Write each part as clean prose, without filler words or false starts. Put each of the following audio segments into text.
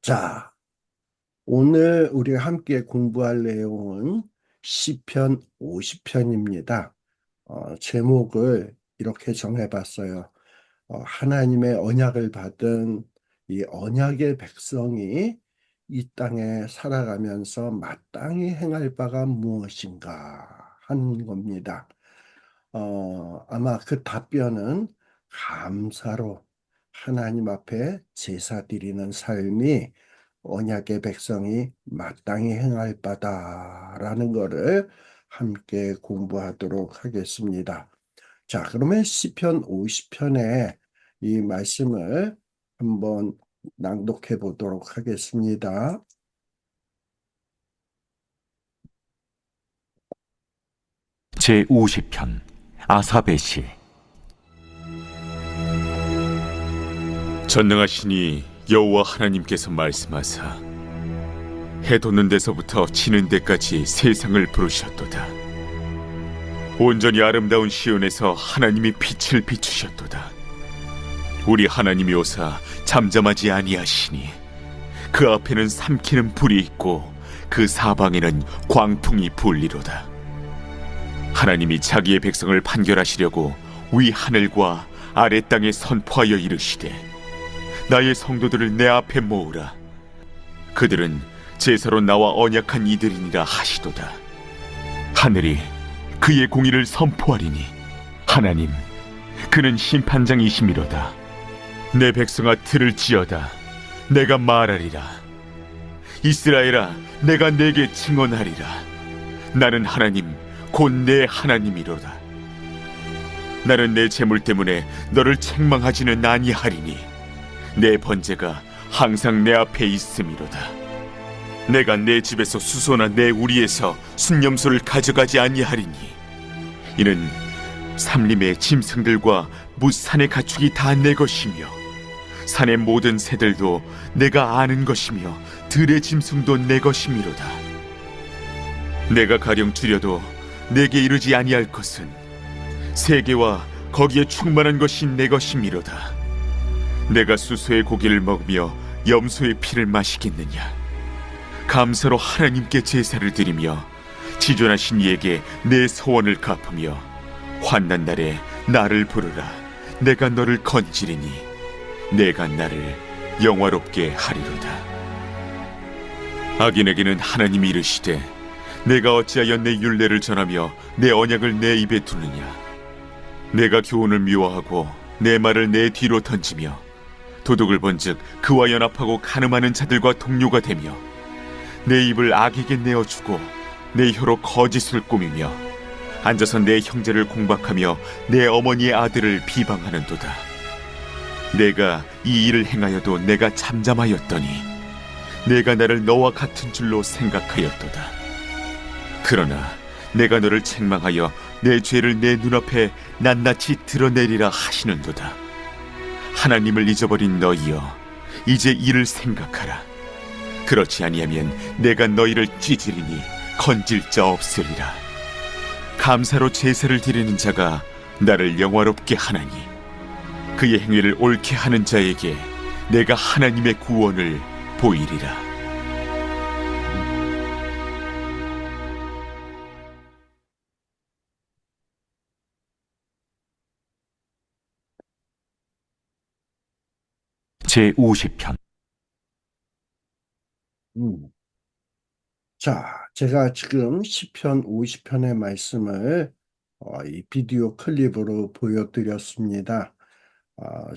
자, 오늘 우리가 함께 공부할 내용은 시편 50편입니다. 제목을 이렇게 정해봤어요. 하나님의 언약을 받은 이 언약의 백성이 이 땅에 살아가면서 마땅히 행할 바가 무엇인가 하는 겁니다. 아마 그 답변은 감사로 하나님 앞에 제사 드리는 삶이 언약의 백성이 마땅히 행할 바다라는 것을 함께 공부하도록 하겠습니다. 자, 그러면 시편 50편의 이 말씀을 한번 낭독해 보도록 하겠습니다. 제50편 아삽의 시. 전능하시니 여호와 하나님께서 말씀하사 해 돋는 데서부터 지는 데까지 세상을 부르셨도다. 온전히 아름다운 시온에서 하나님이 빛을 비추셨도다. 우리 하나님이 오사 잠잠하지 아니하시니 그 앞에는 삼키는 불이 있고 그 사방에는 광풍이 불리로다. 하나님이 자기의 백성을 판결하시려고 위 하늘과 아래 땅에 선포하여 이르시되 나의 성도들을 내 앞에 모으라. 그들은 제사로 나와 언약한 이들이니라 하시도다. 하늘이 그의 공의를 선포하리니 하나님 그는 심판장이시미로다. 내 백성아 들을지어다. 내가 말하리라. 이스라엘아 내가 내게 증언하리라. 나는 하나님 곧 내 하나님이로다. 나는 내 재물 때문에 너를 책망하지는 아니하리니 내 번제가 항상 내 앞에 있음이로다. 내가 내 집에서 수소나 내 우리에서 순념소를 가져가지 아니하리니 이는 삼림의 짐승들과 무산의 가축이 다 내 것이며 산의 모든 새들도 내가 아는 것이며 들의 짐승도 내 것이미로다. 내가 가령 줄여도 내게 이르지 아니할 것은 세계와 거기에 충만한 것이 내 것이미로다. 내가 수소의 고기를 먹으며 염소의 피를 마시겠느냐. 감사로 하나님께 제사를 드리며 지존하신 이에게 내 소원을 갚으며 환난 날에 나를 부르라. 내가 너를 건지리니 내가 나를 영화롭게 하리로다. 악인에게는 하나님이 이르시되 내가 어찌하여 내 율례를 전하며 내 언약을 내 입에 두느냐. 내가 교훈을 미워하고 내 말을 내 뒤로 던지며 도둑을 본즉 그와 연합하고 간음하는 자들과 동료가 되며 내 입을 악에게 내어주고 내 혀로 거짓을 꾸미며 앉아서 내 형제를 공박하며 내 어머니의 아들을 비방하는도다. 내가 이 일을 행하여도 내가 잠잠하였더니 내가 나를 너와 같은 줄로 생각하였도다. 그러나 내가 너를 책망하여 내 죄를 내 눈앞에 낱낱이 드러내리라 하시는도다. 하나님을 잊어버린 너희여 이제 이를 생각하라. 그렇지 아니하면 내가 너희를 찢으리니 건질 자 없으리라. 감사로 제사를 드리는 자가 나를 영화롭게 하나니 그의 행위를 옳게 하는 자에게 내가 하나님의 구원을 보이리라. 제50편 음. 자, 제가 지금 시편 50편의 말씀을 이 비디오 클립으로 보여드렸습니다.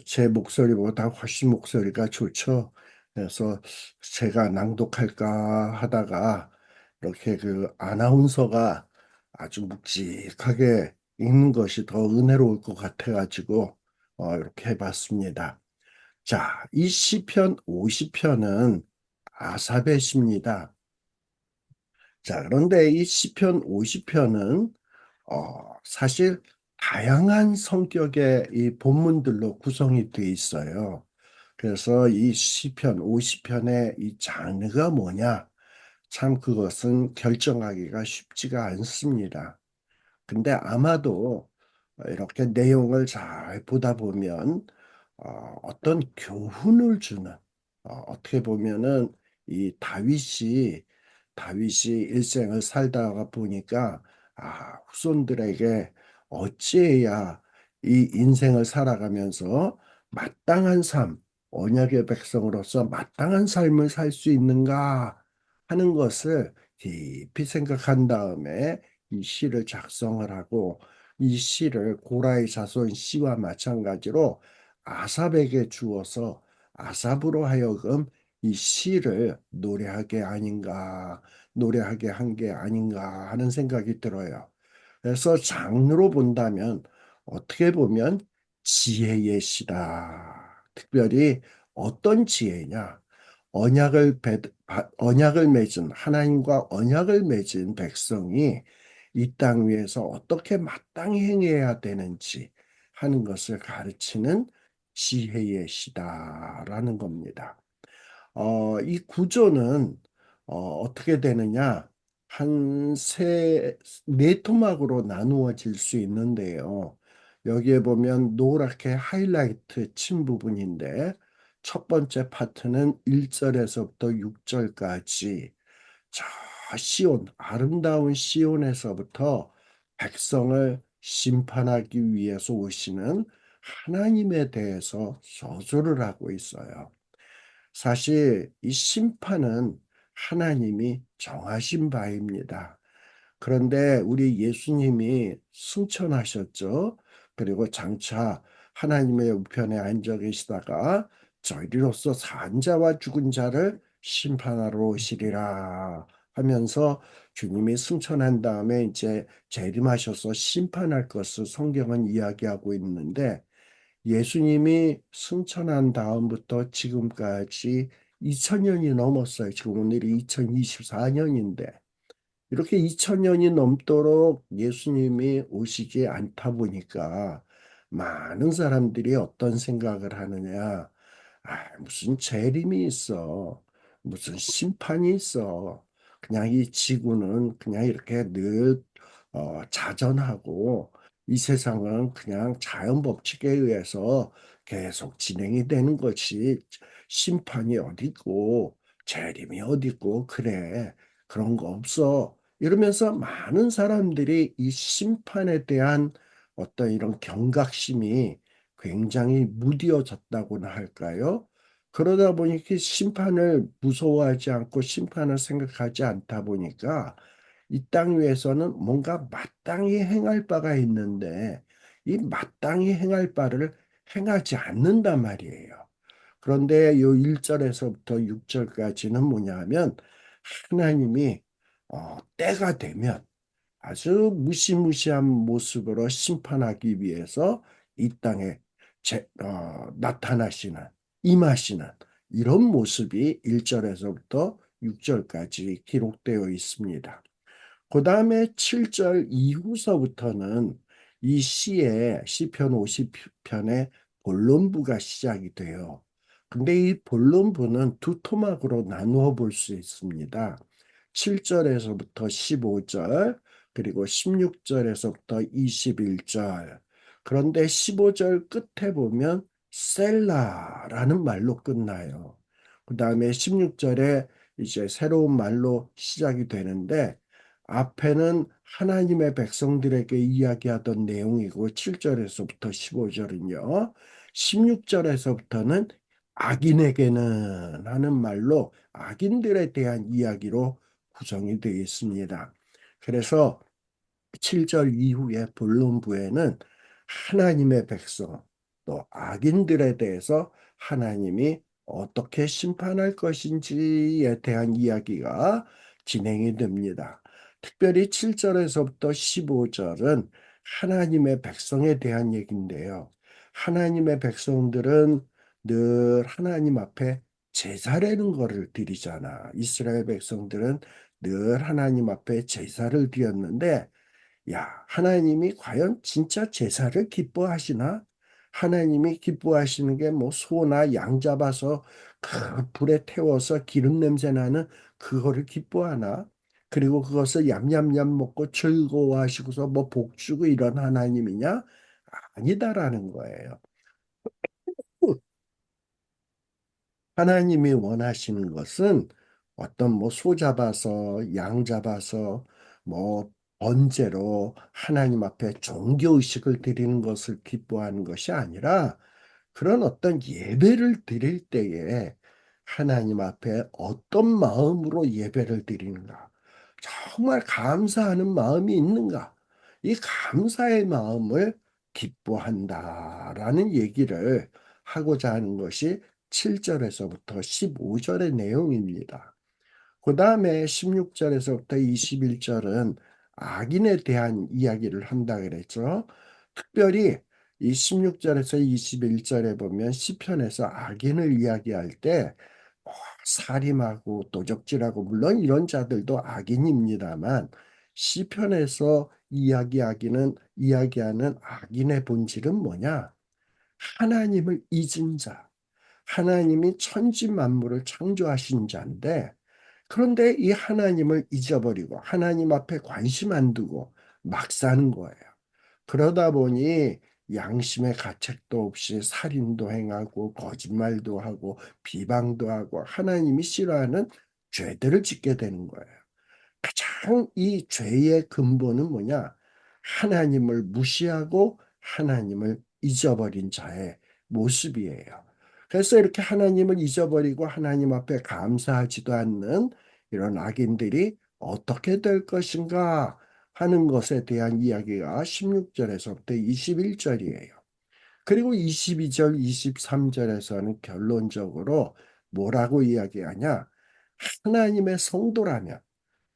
제 목소리보다 훨씬 목소리가 좋죠. 그래서 제가 낭독할까 하다가 이렇게 그 아나운서가 아주 묵직하게 읽는 것이 더 은혜로울 것 같아가지고 이렇게 해봤습니다. 자, 이 시편 50편은 아삽의 시입니다. 자, 그런데 이 시편 50편은 사실 다양한 성격의 이 본문들로 구성이 되어 있어요. 그래서 이 시편 50편의 이 장르가 뭐냐? 참 그것은 결정하기가 쉽지가 않습니다. 근데 아마도 이렇게 내용을 잘 보다 보면 어떤 교훈을 주는 어떻게 보면은 이 다윗이 일생을 살다가 보니까 후손들에게 어찌해야 이 인생을 살아가면서 마땅한 삶, 언약의 백성으로서 마땅한 삶을 살 수 있는가 하는 것을 깊이 생각한 다음에 이 시를 작성을 하고 이 시를 고라의 자손 시와 마찬가지로 아삽에게 주어서 아삽으로 하여금 이 시를 노래하게 한 게 아닌가 하는 생각이 들어요. 그래서 장르로 본다면 어떻게 보면 지혜의 시다. 특별히 어떤 지혜냐? 언약을 맺은 하나님과 언약을 맺은 백성이 이 땅 위에서 어떻게 마땅히 행해야 되는지 하는 것을 가르치는 지혜의 시다라는 겁니다. 이 구조는 어떻게 되느냐? 네 토막으로 나누어질 수 있는데요. 여기에 보면 노랗게 하이라이트 친 부분인데, 첫 번째 파트는 1절에서부터 6절까지 저 시온, 아름다운 시온에서부터 백성을 심판하기 위해서 오시는 하나님에 대해서 저주를 하고 있어요. 사실 이 심판은 하나님이 정하신 바입니다. 그런데 우리 예수님이 승천하셨죠. 그리고 장차 하나님의 우편에 앉아 계시다가 저희로서 산 자와 죽은 자를 심판하러 오시리라 하면서 주님이 승천한 다음에 이제 재림하셔서 심판할 것을 성경은 이야기하고 있는데 예수님이 승천한 다음부터 지금까지 2000년이 넘었어요. 지금 오늘이 2024년인데 이렇게 2000년이 넘도록 예수님이 오시지 않다 보니까 많은 사람들이 어떤 생각을 하느냐. 무슨 재림이 있어. 무슨 심판이 있어. 그냥 이 지구는 그냥 이렇게 늘 자전하고 이 세상은 그냥 자연 법칙에 의해서 계속 진행이 되는 것이 심판이 어디고 재림이 어디고 그래. 그런 거 없어. 이러면서 많은 사람들이 이 심판에 대한 어떤 이런 경각심이 굉장히 무뎌졌다고나 할까요? 그러다 보니까 심판을 무서워하지 않고 심판을 생각하지 않다 보니까 이 땅 위에서는 뭔가 마땅히 행할 바가 있는데 이 마땅히 행할 바를 행하지 않는단 말이에요. 그런데 요 1절에서부터 6절까지는 뭐냐 하면 하나님이 때가 되면 아주 무시무시한 모습으로 심판하기 위해서 이 땅에 나타나시는, 임하시는 이런 모습이 1절에서부터 6절까지 기록되어 있습니다. 그 다음에 7절 이후서부터는 이 시편 50편의 본론부가 시작이 돼요. 근데 이 본론부는 두 토막으로 나누어 볼 수 있습니다. 7절에서부터 15절, 그리고 16절에서부터 21절. 그런데 15절 끝에 보면 셀라라는 말로 끝나요. 그 다음에 16절에 이제 새로운 말로 시작이 되는데 앞에는 하나님의 백성들에게 이야기하던 내용이고 7절에서부터 15절은요. 16절에서부터는 악인에게는 하는 말로 악인들에 대한 이야기로 구성이 되어 있습니다. 그래서 7절 이후의 본론부에는 하나님의 백성, 또 악인들에 대해서 하나님이 어떻게 심판할 것인지에 대한 이야기가 진행이 됩니다. 특별히 7절에서부터 15절은 하나님의 백성에 대한 얘기인데요. 하나님의 백성들은 늘 하나님 앞에 제사라는 거를 드리잖아. 이스라엘 백성들은 늘 하나님 앞에 제사를 드렸는데 하나님이 과연 진짜 제사를 기뻐하시나? 하나님이 기뻐하시는 게 뭐 소나 양 잡아서 그 불에 태워서 기름 냄새 나는 그거를 기뻐하나? 그리고 그것을 얌얌얌 먹고 즐거워하시고서 뭐 복 주고 이런 하나님이냐? 아니다라는 거예요. 하나님이 원하시는 것은 어떤 뭐 소 잡아서 양 잡아서 뭐 번제로 하나님 앞에 종교의식을 드리는 것을 기뻐하는 것이 아니라 그런 어떤 예배를 드릴 때에 하나님 앞에 어떤 마음으로 예배를 드리는가? 정말 감사하는 마음이 있는가? 이 감사의 마음을 기뻐한다라는 얘기를 하고자 하는 것이 7절에서부터 15절의 내용입니다. 그 다음에 16절에서부터 21절은 악인에 대한 이야기를 한다 그랬죠. 특별히 이 16절에서 21절에 보면 시편에서 악인을 이야기할 때 살인하고 도적질하고 물론 이런 자들도 악인입니다만 시편에서 이야기하는 악인의 본질은 뭐냐? 하나님을 잊은 자, 하나님이 천지 만물을 창조하신 자인데 그런데 이 하나님을 잊어버리고 하나님 앞에 관심 안 두고 막 사는 거예요. 그러다 보니 양심의 가책도 없이 살인도 행하고 거짓말도 하고 비방도 하고 하나님이 싫어하는 죄들을 짓게 되는 거예요. 가장 이 죄의 근본은 뭐냐? 하나님을 무시하고 하나님을 잊어버린 자의 모습이에요. 그래서 이렇게 하나님을 잊어버리고 하나님 앞에 감사하지도 않는 이런 악인들이 어떻게 될 것인가 하는 것에 대한 이야기가 16절에서부터 21절이에요. 그리고 22절, 23절에서는 결론적으로 뭐라고 이야기하냐? 하나님의 성도라면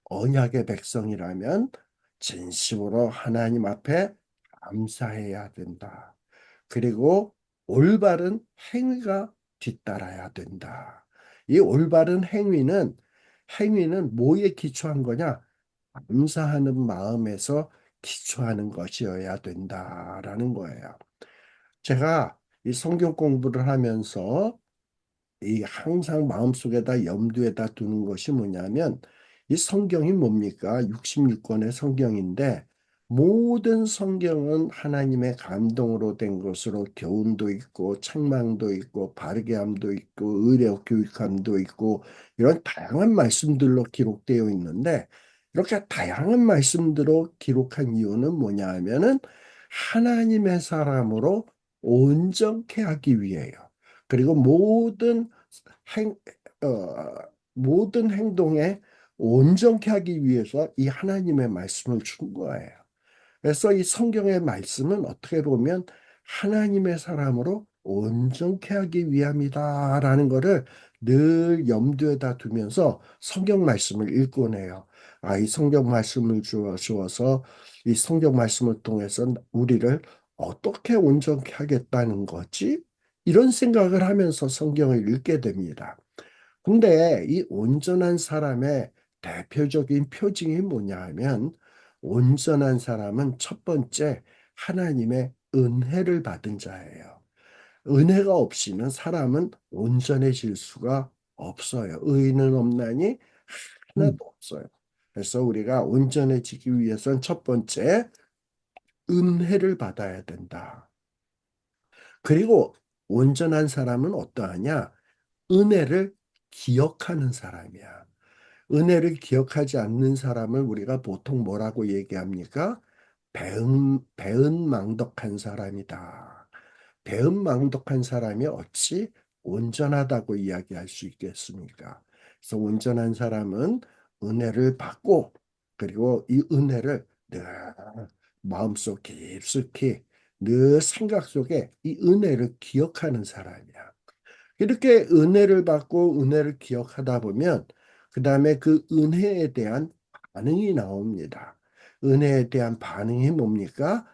언약의 백성이라면 진심으로 하나님 앞에 감사해야 된다. 그리고 올바른 행위가 뒤따라야 된다. 이 올바른 행위는 뭐에 기초한 거냐? 감사하는 마음에서 기초하는 것이어야 된다라는 거예요. 제가 이 성경 공부를 하면서 이 항상 마음속에다 염두에다 두는 것이 뭐냐면 이 성경이 뭡니까? 66권의 성경인데 모든 성경은 하나님의 감동으로 된 것으로 교훈도 있고 책망도 있고 바르게함도 있고 의례 교육함도 있고 이런 다양한 말씀들로 기록되어 있는데 이렇게 다양한 말씀들로 기록한 이유는 뭐냐 하면은 하나님의 사람으로 온전케 하기 위해요. 그리고 행, 모든 행동에 온전케 하기 위해서 이 하나님의 말씀을 준 거예요. 그래서 이 성경의 말씀은 어떻게 보면 하나님의 사람으로 온전케 하기 위함이다라는 것을 늘 염두에다 두면서 성경 말씀을 읽곤 해요. 이 성경 말씀을 주어서 이 성경 말씀을 통해서 우리를 어떻게 온전케 하겠다는 거지? 이런 생각을 하면서 성경을 읽게 됩니다. 근데 이 온전한 사람의 대표적인 표징이 뭐냐 하면 온전한 사람은 첫 번째 하나님의 은혜를 받은 자예요. 은혜가 없이는 사람은 온전해질 수가 없어요. 의인은 없나니 하나도 없어요. 그래서 우리가 온전해지기 위해서는 첫 번째 은혜를 받아야 된다. 그리고 온전한 사람은 어떠하냐? 은혜를 기억하는 사람이야. 은혜를 기억하지 않는 사람을 우리가 보통 뭐라고 얘기합니까? 배은망덕한 사람이다. 배은망덕한 사람이 어찌 온전하다고 이야기할 수 있겠습니까? 그래서 온전한 사람은 은혜를 받고 그리고 이 은혜를 늘 마음속 깊숙이 늘 생각 속에 이 은혜를 기억하는 사람이야. 이렇게 은혜를 받고 은혜를 기억하다 보면 그 다음에 그 은혜에 대한 반응이 나옵니다. 은혜에 대한 반응이 뭡니까?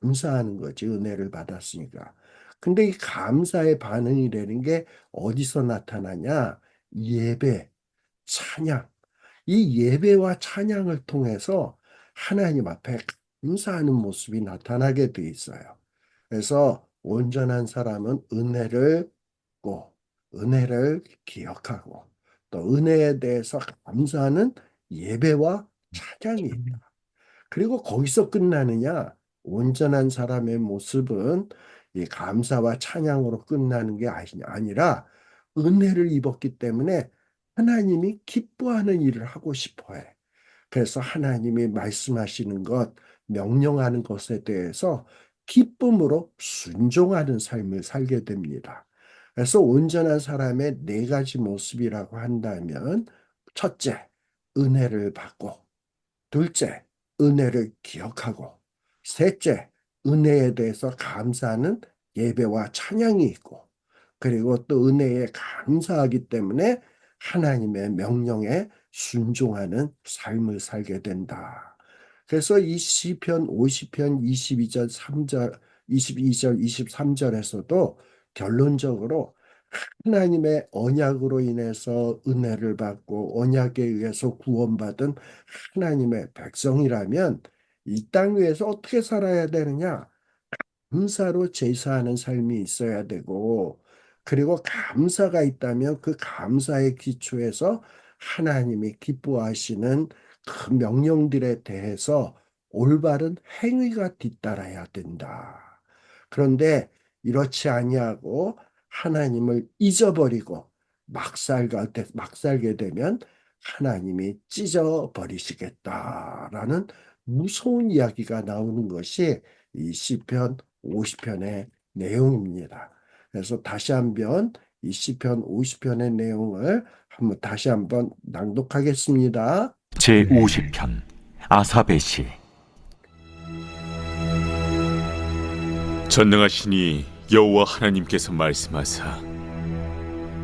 감사하는 거지, 은혜를 받았으니까. 근데 이 감사의 반응이 되는 게 어디서 나타나냐? 예배, 찬양. 이 예배와 찬양을 통해서 하나님 앞에 감사하는 모습이 나타나게 돼 있어요. 그래서 온전한 사람은 은혜를 고 은혜를 기억하고 또 은혜에 대해서 감사하는 예배와 찬양이 있다. 그리고 거기서 끝나느냐? 온전한 사람의 모습은 이 감사와 찬양으로 끝나는 게 아니라 은혜를 입었기 때문에 하나님이 기뻐하는 일을 하고 싶어 해. 그래서 하나님이 말씀하시는 것, 명령하는 것에 대해서 기쁨으로 순종하는 삶을 살게 됩니다. 그래서 온전한 사람의 네 가지 모습이라고 한다면, 첫째, 은혜를 받고, 둘째, 은혜를 기억하고, 셋째, 은혜에 대해서 감사하는 예배와 찬양이 있고, 그리고 또 은혜에 감사하기 때문에 하나님의 명령에 순종하는 삶을 살게 된다. 그래서 이 시편 50편 22절 3절 22절 23절에서도 결론적으로 하나님의 언약으로 인해서 은혜를 받고 언약에 의해서 구원받은 하나님의 백성이라면 이 땅 위에서 어떻게 살아야 되느냐? 감사로 제사하는 삶이 있어야 되고, 그리고 감사가 있다면 그 감사의 기초에서 하나님이 기뻐하시는 그 명령들에 대해서 올바른 행위가 뒤따라야 된다. 그런데 이렇지 아니하고 하나님을 잊어버리고 막 살게 되면 하나님이 찢어버리시겠다라는 무서운 이야기가 나오는 것이 이 시편 50편의 내용입니다. 그래서 다시 한번 이 시편 50편의 내용을 다시 한번 낭독하겠습니다. 제50편 아삽의 시. 전능하시니 여호와 하나님께서 말씀하사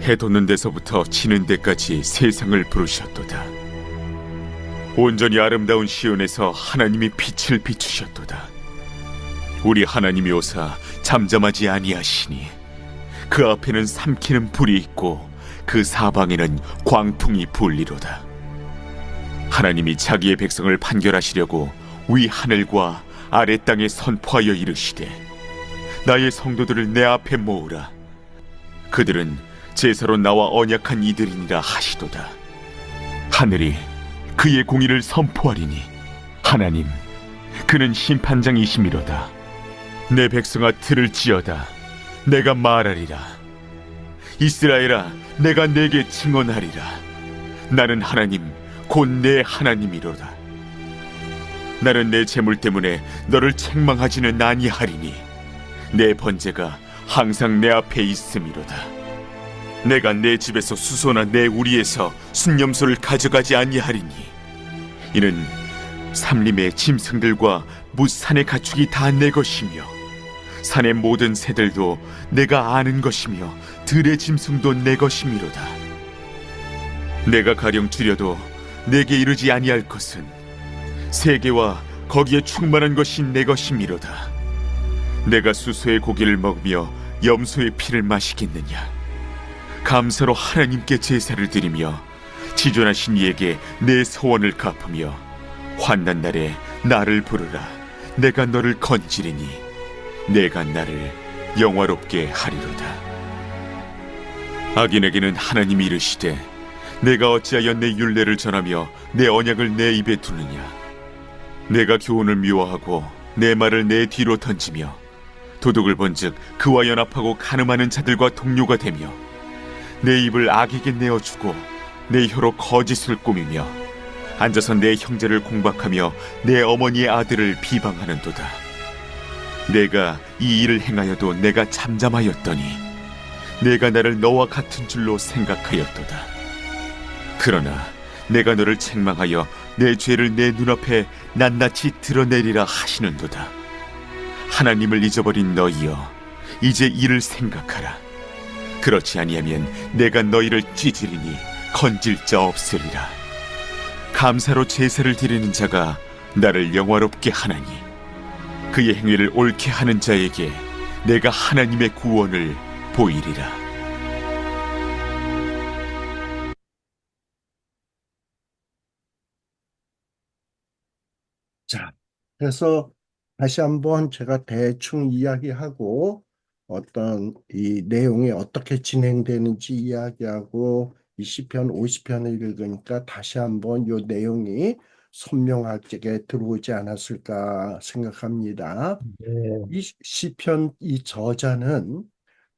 해 돋는 데서부터 지는 데까지 세상을 부르셨도다. 온전히 아름다운 시온에서 하나님이 빛을 비추셨도다. 우리 하나님이 오사 잠잠하지 아니하시니 그 앞에는 삼키는 불이 있고 그 사방에는 광풍이 불리로다. 하나님이 자기의 백성을 판결하시려고 위 하늘과 아래 땅에 선포하여 이르시되 나의 성도들을 내 앞에 모으라. 그들은 제사로 나와 언약한 이들이니라 하시도다. 하늘이 그의 공의를 선포하리니 하나님 그는 심판장이시미로다. 내 백성아 들을지어다. 내가 말하리라. 이스라엘아 내가 내게 증언하리라. 나는 하나님 곧 내 하나님이로다. 나는 내 재물 때문에 너를 책망하지는 아니하리니 내 번제가 항상 내 앞에 있음이로다. 내가 내 집에서 수소나 내 우리에서 순념소를 가져가지 아니하리니 이는 삼림의 짐승들과 무산의 가축이 다 내 것이며 산의 모든 새들도 내가 아는 것이며 들의 짐승도 내 것이미로다. 내가 가령 줄여도 내게 이르지 아니할 것은 세계와 거기에 충만한 것이 내 것이미로다. 내가 수소의 고기를 먹으며 염소의 피를 마시겠느냐? 감사로 하나님께 제사를 드리며 지존하신 이에게 내 소원을 갚으며 환난 날에 나를 부르라. 내가 너를 건지리니 내가 나를 영화롭게 하리로다. 악인에게는 하나님이 이르시되 내가 어찌하여 내 율례를 전하며 내 언약을 내 입에 두느냐? 내가 교훈을 미워하고 내 말을 내 뒤로 던지며 도둑을 본즉 그와 연합하고 간음하는 자들과 동료가 되며 내 입을 악에게 내어주고 내 혀로 거짓을 꾸미며 앉아서 내 형제를 공박하며 내 어머니의 아들을 비방하는도다. 내가 이 일을 행하여도 내가 잠잠하였더니 내가 나를 너와 같은 줄로 생각하였도다. 그러나 내가 너를 책망하여 내 죄를 내 눈앞에 낱낱이 드러내리라 하시는도다. 하나님을 잊어버린 너희여 이제 이를 생각하라. 그렇지 아니하면 내가 너희를 찢으리니 건질 자 없으리라. 감사로 제사를 드리는 자가 나를 영화롭게 하나니 그의 행위를 옳게 하는 자에게 내가 하나님의 구원을 보이리라. 자, 그래서 다시 한번 제가 대충 이야기하고 어떤 이 내용이 어떻게 진행되는지 이야기하고 이 시편 50편을 읽으니까 다시 한번 이 내용이 선명하게 들어오지 않았을까 생각합니다. 네, 이 시편 이 저자는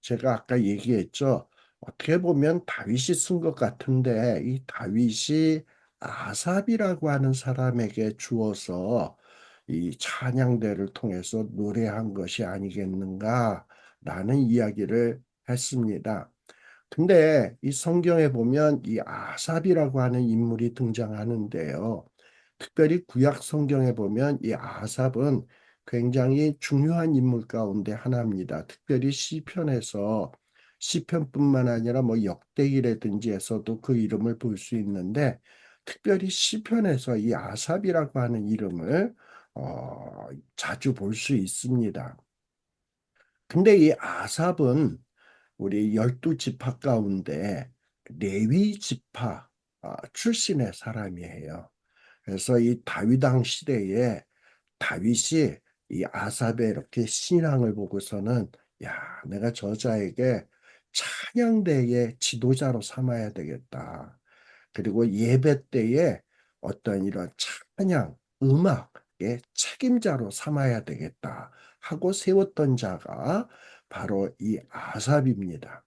제가 아까 얘기했죠. 어떻게 보면 다윗이 쓴 것 같은데 이 다윗이 아삽이라고 하는 사람에게 주어서 이 찬양대를 통해서 노래한 것이 아니겠는가라는 이야기를 했습니다. 근데 이 성경에 보면 이 아삽이라고 하는 인물이 등장하는데요. 특별히 구약 성경에 보면 이 아삽은 굉장히 중요한 인물 가운데 하나입니다. 특별히 시편에서 시편뿐만 아니라 뭐 역대기라든지 에서도 그 이름을 볼 수 있는데 특별히 시편에서 이 아삽이라고 하는 이름을 자주 볼 수 있습니다. 근데 이 아삽은 우리 12지파 가운데 레위 지파 출신의 사람이에요. 그래서 이 다윗 왕 시대에 다윗이 이 아삽의 이렇게 신앙을 보고서는 야, 내가 저자에게 찬양대의 지도자로 삼아야 되겠다. 그리고 예배 때에 어떤 이런 찬양, 음악의 책임자로 삼아야 되겠다 하고 세웠던 자가 바로 이 아삽입니다.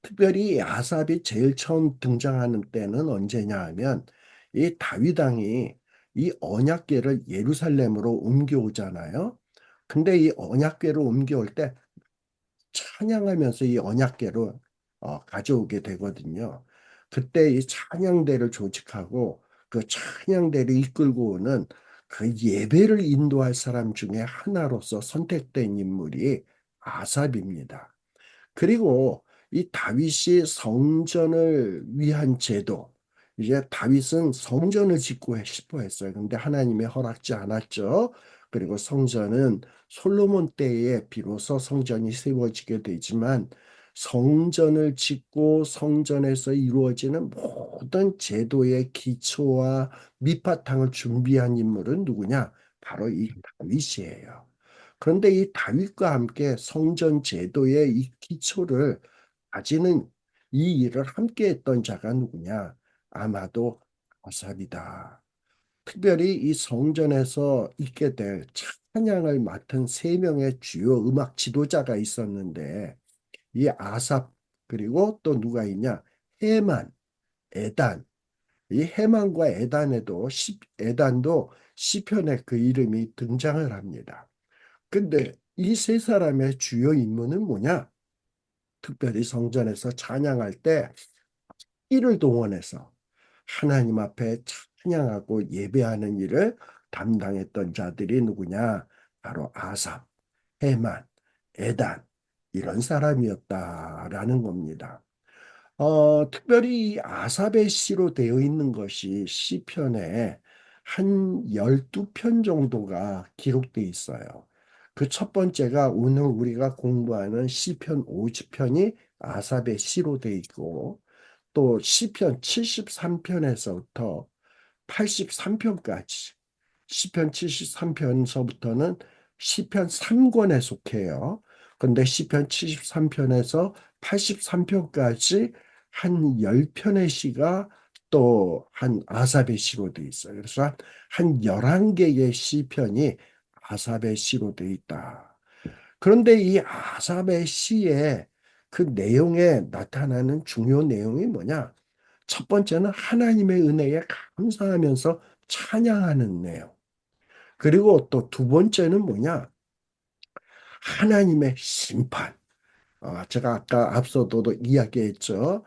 특별히 이 아삽이 제일 처음 등장하는 때는 언제냐 하면 이 다윗 왕이 이 언약궤를 예루살렘으로 옮겨오잖아요. 근데 이 언약궤를 옮겨올 때 찬양하면서 이 언약궤로 가져오게 되거든요. 그때 이 찬양대를 조직하고 그 찬양대를 이끌고 오는 그 예배를 인도할 사람 중에 하나로서 선택된 인물이 아삽입니다. 그리고 이 다윗이 성전을 위한 제도, 이제 다윗은 성전을 짓고 싶어 했어요. 근데 하나님이 허락지 않았죠. 그리고 성전은 솔로몬 때에 비로소 성전이 세워지게 되지만 성전을 짓고 성전에서 이루어지는 모든 제도의 기초와 밑바탕을 준비한 인물은 누구냐? 바로 이 다윗이에요. 그런데 이 다윗과 함께 성전 제도의 이 기초를 가지는 이 일을 함께 했던 자가 누구냐? 아마도 아삽이다. 특별히 이 성전에서 있게 될 찬양을 맡은 세 명의 주요 음악 지도자가 있었는데 이 아삽 그리고 또 누가 있냐? 헤만, 에단. 이 헤만과 에단도 시편에 그 이름이 등장을 합니다. 근데 이 세 사람의 주요 임무는 뭐냐? 특별히 성전에서 찬양할 때 이를 동원해서 하나님 앞에 찬양하고 예배하는 일을 담당했던 자들이 누구냐? 바로 아삽, 헤만, 에단 이런 사람이었다라는 겁니다. 특별히 이 아삽의 시로 되어 있는 것이 시편에 한 12편 정도가 기록되어 있어요. 그 첫 번째가 오늘 우리가 공부하는 시편 50편이 아삽의 시로 되어 있고 또 시편 73편에서부터 83편까지 시편 73편서부터는 시편 3권에 속해요. 근데 시편 73편에서 83편까지 한 10편의 시가 또 한 아삽의 시로 돼 있어요. 그래서 한 11개의 시편이 아삽의 시로 돼 있다. 그런데 이 아삽의 시의 그 내용에 나타나는 중요 내용이 뭐냐? 첫 번째는 하나님의 은혜에 감사하면서 찬양하는 내용. 그리고 또 두 번째는 뭐냐? 하나님의 심판. 제가 아까 앞서도 이야기했죠.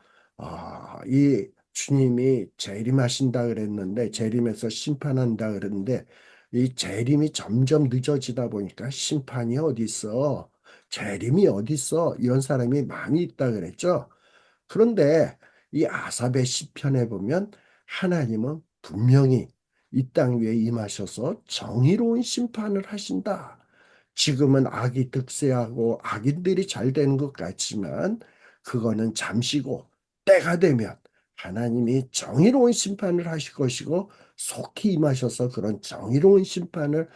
이 주님이 재림하신다 그랬는데, 재림에서 심판한다 그랬는데, 이 재림이 점점 늦어지다 보니까 심판이 어디 있어? 재림이 어디 있어? 이런 사람이 많이 있다 그랬죠. 그런데 이 아삽의 시편에 보면 하나님은 분명히 이 땅 위에 임하셔서 정의로운 심판을 하신다. 지금은 악이 득세하고 악인들이 잘 되는 것 같지만 그거는 잠시고 때가 되면 하나님이 정의로운 심판을 하실 것이고 속히 임하셔서 그런 정의로운 심판을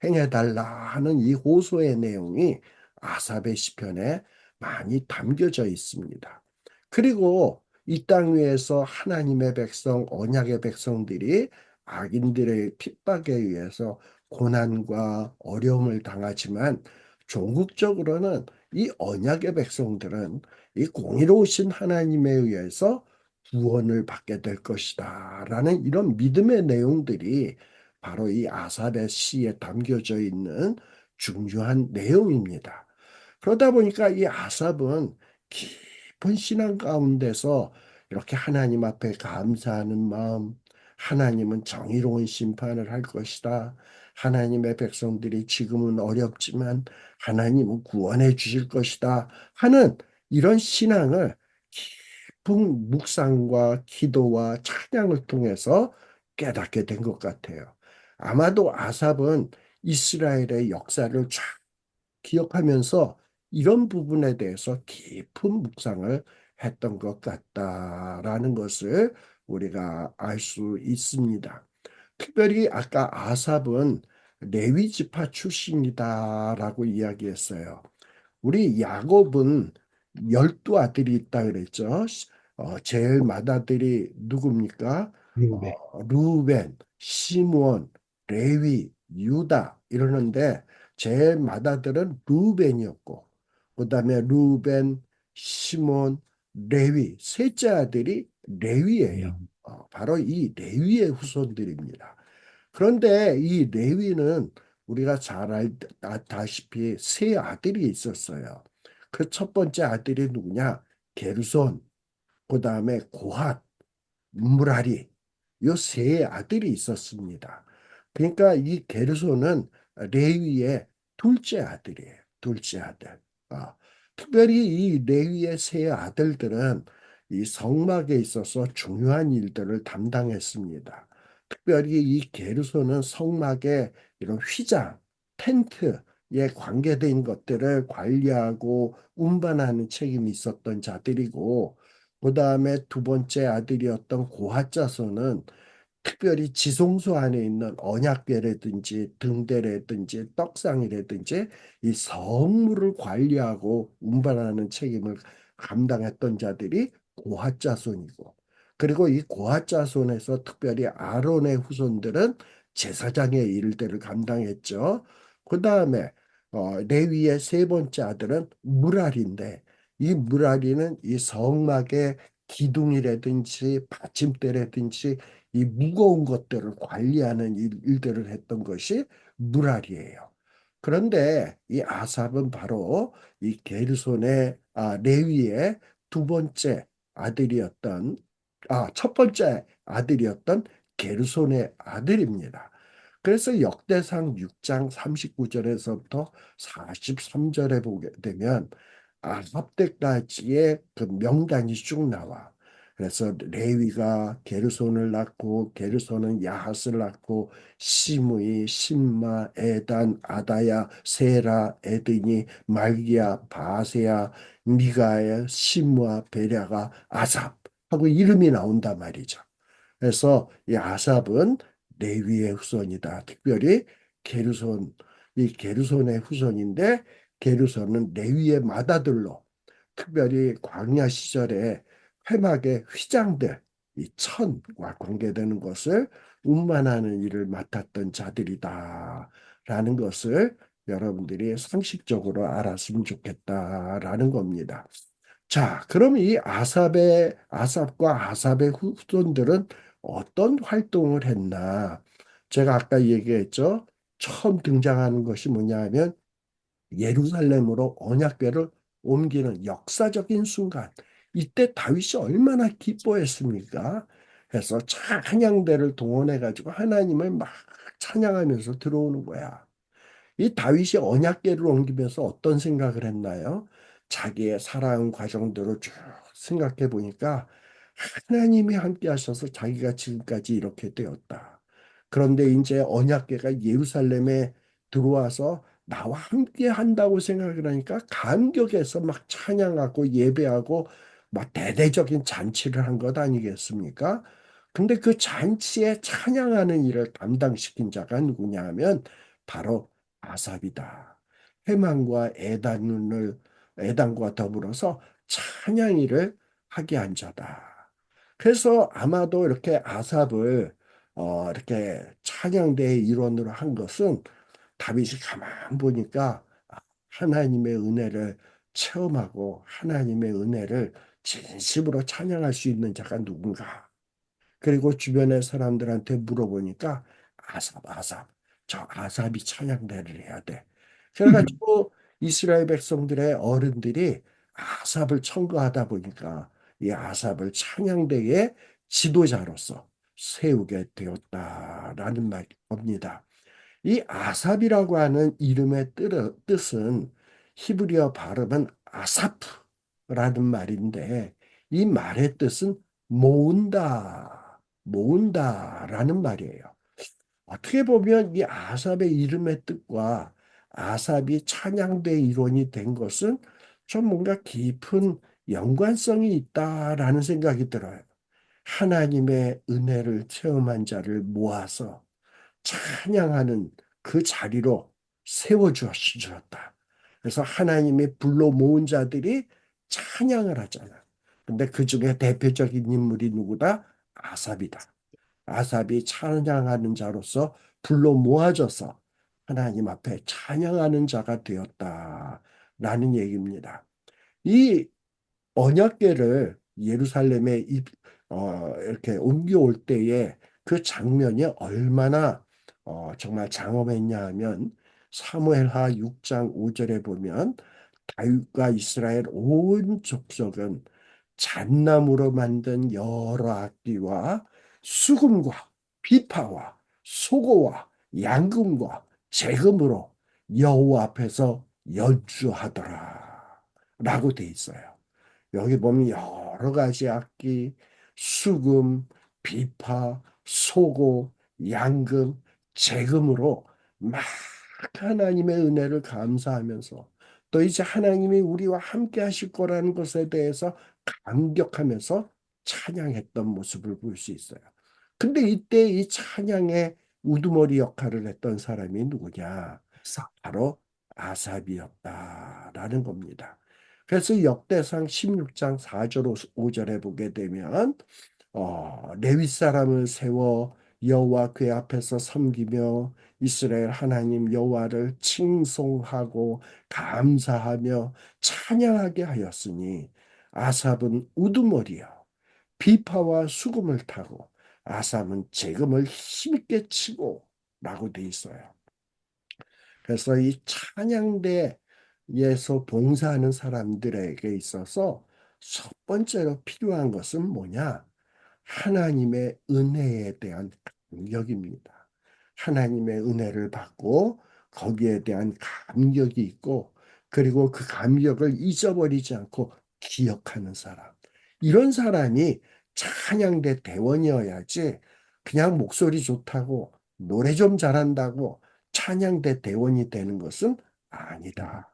행해달라 하는 이 호소의 내용이 아삽의 시편에 많이 담겨져 있습니다. 그리고 이 땅 위에서 하나님의 백성, 언약의 백성들이 악인들의 핍박에 의해서 고난과 어려움을 당하지만 종국적으로는 이 언약의 백성들은 이 공의로우신 하나님에 의해서 구원을 받게 될 것이다. 라는 이런 믿음의 내용들이 바로 이 아삽의 시에 담겨져 있는 중요한 내용입니다. 그러다 보니까 이 아삽은 깊은 신앙 가운데서 이렇게 하나님 앞에 감사하는 마음, 하나님은 정의로운 심판을 할 것이다. 하나님의 백성들이 지금은 어렵지만 하나님은 구원해 주실 것이다. 하는 이런 신앙을 깊은 묵상과 기도와 찬양을 통해서 깨닫게 된 것 같아요. 아마도 아삽은 이스라엘의 역사를 쫙 기억하면서 이런 부분에 대해서 깊은 묵상을 했던 것 같다라는 것을 우리가 알 수 있습니다. 특별히 아까 아삽은 레위 지파 출신이다라고 이야기했어요. 우리 야곱은 12아들이 있다 그랬죠. 제일 맏아들이 누굽니까? 네. 루벤, 시므온, 레위, 유다 이러는데 제일 맏아들은 루벤이었고 그다음에 루벤, 시몬, 레위 셋째 아들이 레위예요. 바로 이 레위의 후손들입니다. 그런데 이 레위는 우리가 잘 알다시피 세 아들이 있었어요. 그 첫 번째 아들이 누구냐? 게르손, 그 다음에 고핫, 무라리 요 세 아들이 있었습니다. 그러니까 이 게르손은 레위의 둘째 아들이에요. 둘째 아들. 아, 특별히 이 레위의 세 아들들은 이 성막에 있어서 중요한 일들을 담당했습니다. 특별히 이 게르손은 성막의 이런 휘장, 텐트에 관계된 것들을 관리하고 운반하는 책임이 있었던 자들이고 그 다음에 두 번째 아들이었던 고핫자손은 특별히 지성소 안에 있는 언약궤라든지 등대라든지 떡상이라든지 이 성물을 관리하고 운반하는 책임을 감당했던 자들이 고핫자손이고 그리고 이 고핫자손에서 특별히 아론의 후손들은 제사장의 일들을 감당했죠. 그 다음에 레위의 세 번째 아들은 무랄인데 이 무라리는 이 성막의 기둥이라든지 받침대라든지 이 무거운 것들을 관리하는 일들을 했던 것이 무랄이에요. 그런데 이 아삽은 바로 이 게르손의 레위의 두 번째 아들이었던 첫 번째 아들이었던 게르손의 아들입니다. 그래서 역대상 6장 39절에서부터 43절에 보게 되면 아합 때까지의 그 명단이 쭉 나와. 그래서 레위가 게르손을 낳고 게르손은 야핫을 낳고 시므이, 심마, 에단, 아다야, 세라, 에드니, 말기야, 바세야, 미가엘, 시므아, 베랴가, 아삽 하고 이름이 나온단 말이죠. 그래서 이 아삽은 레위의 후손이다. 특별히 게르손, 이 게르손의 후손인데 게르손은 레위의 맏아들로 특별히 광야 시절에 회막의 휘장들, 이 천과 관계되는 것을 운반하는 일을 맡았던 자들이다라는 것을 여러분들이 상식적으로 알았으면 좋겠다라는 겁니다. 자, 그럼 이 아삽과 아삽의 후손들은 어떤 활동을 했나? 제가 아까 얘기했죠. 처음 등장하는 것이 뭐냐 하면 예루살렘으로 언약궤를 옮기는 역사적인 순간. 이때 다윗이 얼마나 기뻐했습니까? 해서 찬양대를 동원해 가지고 하나님을 막 찬양하면서 들어오는 거야. 이 다윗이 언약궤를 옮기면서 어떤 생각을 했나요? 자기의 살아온 과정들을 쭉 생각해 보니까 하나님이 함께 하셔서 자기가 지금까지 이렇게 되었다. 그런데 이제 언약궤가 예루살렘에 들어와서 나와 함께 한다고 생각을 하니까 감격해서 막 찬양하고 예배하고 막 대대적인 잔치를 한 것 아니겠습니까? 근데 그 잔치에 찬양하는 일을 담당시킨 자가 누구냐 하면 바로 아삽이다. 해만과 에단과 더불어서 찬양일을 하게 한 자다. 그래서 아마도 이렇게 아삽을 이렇게 찬양대의 일원으로 한 것은 다윗이 가만 보니까 하나님의 은혜를 체험하고 하나님의 은혜를 진심으로 찬양할 수 있는 자가 누군가? 그리고 주변의 사람들한테 물어보니까 아삽, 저 아삽이 찬양대를 해야 돼. 그래가지고 이스라엘 백성들의 어른들이 아삽을 청구하다 보니까 이 아삽을 찬양대의 지도자로서 세우게 되었다라는 말입니다. 이 아삽이라고 하는 이름의 뜻은 히브리어 발음은 아사프라는 말인데 이 말의 뜻은 모은다라는 말이에요. 어떻게 보면 이 아삽의 이름의 뜻과 아삽이 찬양대 일원이 된 것은 좀 뭔가 깊은 연관성이 있다라는 생각이 들어요. 하나님의 은혜를 체험한 자를 모아서 찬양하는 그 자리로 세워주셨다. 그래서 하나님이 불러 모은 자들이 찬양을 하잖아. 근데 그 중에 대표적인 인물이 누구다? 아삽이다. 아삽이 찬양하는 자로서 불러 모아져서 하나님 앞에 찬양하는 자가 되었다라는 얘기입니다. 이 언약궤를 예루살렘에 이렇게 옮겨올 때에 그 장면이 얼마나 정말 장엄했냐 하면 사무엘하 6장 5절에 보면 다윗과 이스라엘 온 족속은 잣나무로 만든 여러 악기와 수금과 비파와 소고와 양금과 재금으로 여호와 앞에서 연주하더라 라고 돼 있어요. 여기 보면 여러 가지 악기, 수금, 비파, 소고, 양금, 재금으로 막 하나님의 은혜를 감사하면서 또 이제 하나님이 우리와 함께 하실 거라는 것에 대해서 감격하면서 찬양했던 모습을 볼 수 있어요. 근데 이때 이 찬양의 우두머리 역할을 했던 사람이 누구냐? 바로 아삽이었다라는 겁니다. 그래서 역대상 16장 4절 5절에 보게 되면 레위 사람을 세워 여호와 그 앞에서 섬기며 이스라엘 하나님 여호와를 칭송하고 감사하며 찬양하게 하였으니 아삽은 우두머리요 비파와 수금을 타고 아삽은 재금을 힘있게 치고 라고 돼 있어요. 그래서 이 찬양대에서 봉사하는 사람들에게 있어서 첫 번째로 필요한 것은 뭐냐? 하나님의 은혜에 대한 감격입니다. 하나님의 은혜를 받고 거기에 대한 감격이 있고 그리고 그 감격을 잊어버리지 않고 기억하는 사람. 이런 사람이 찬양대 대원이어야지 그냥 목소리 좋다고 노래 좀 잘한다고 찬양대 대원이 되는 것은 아니다.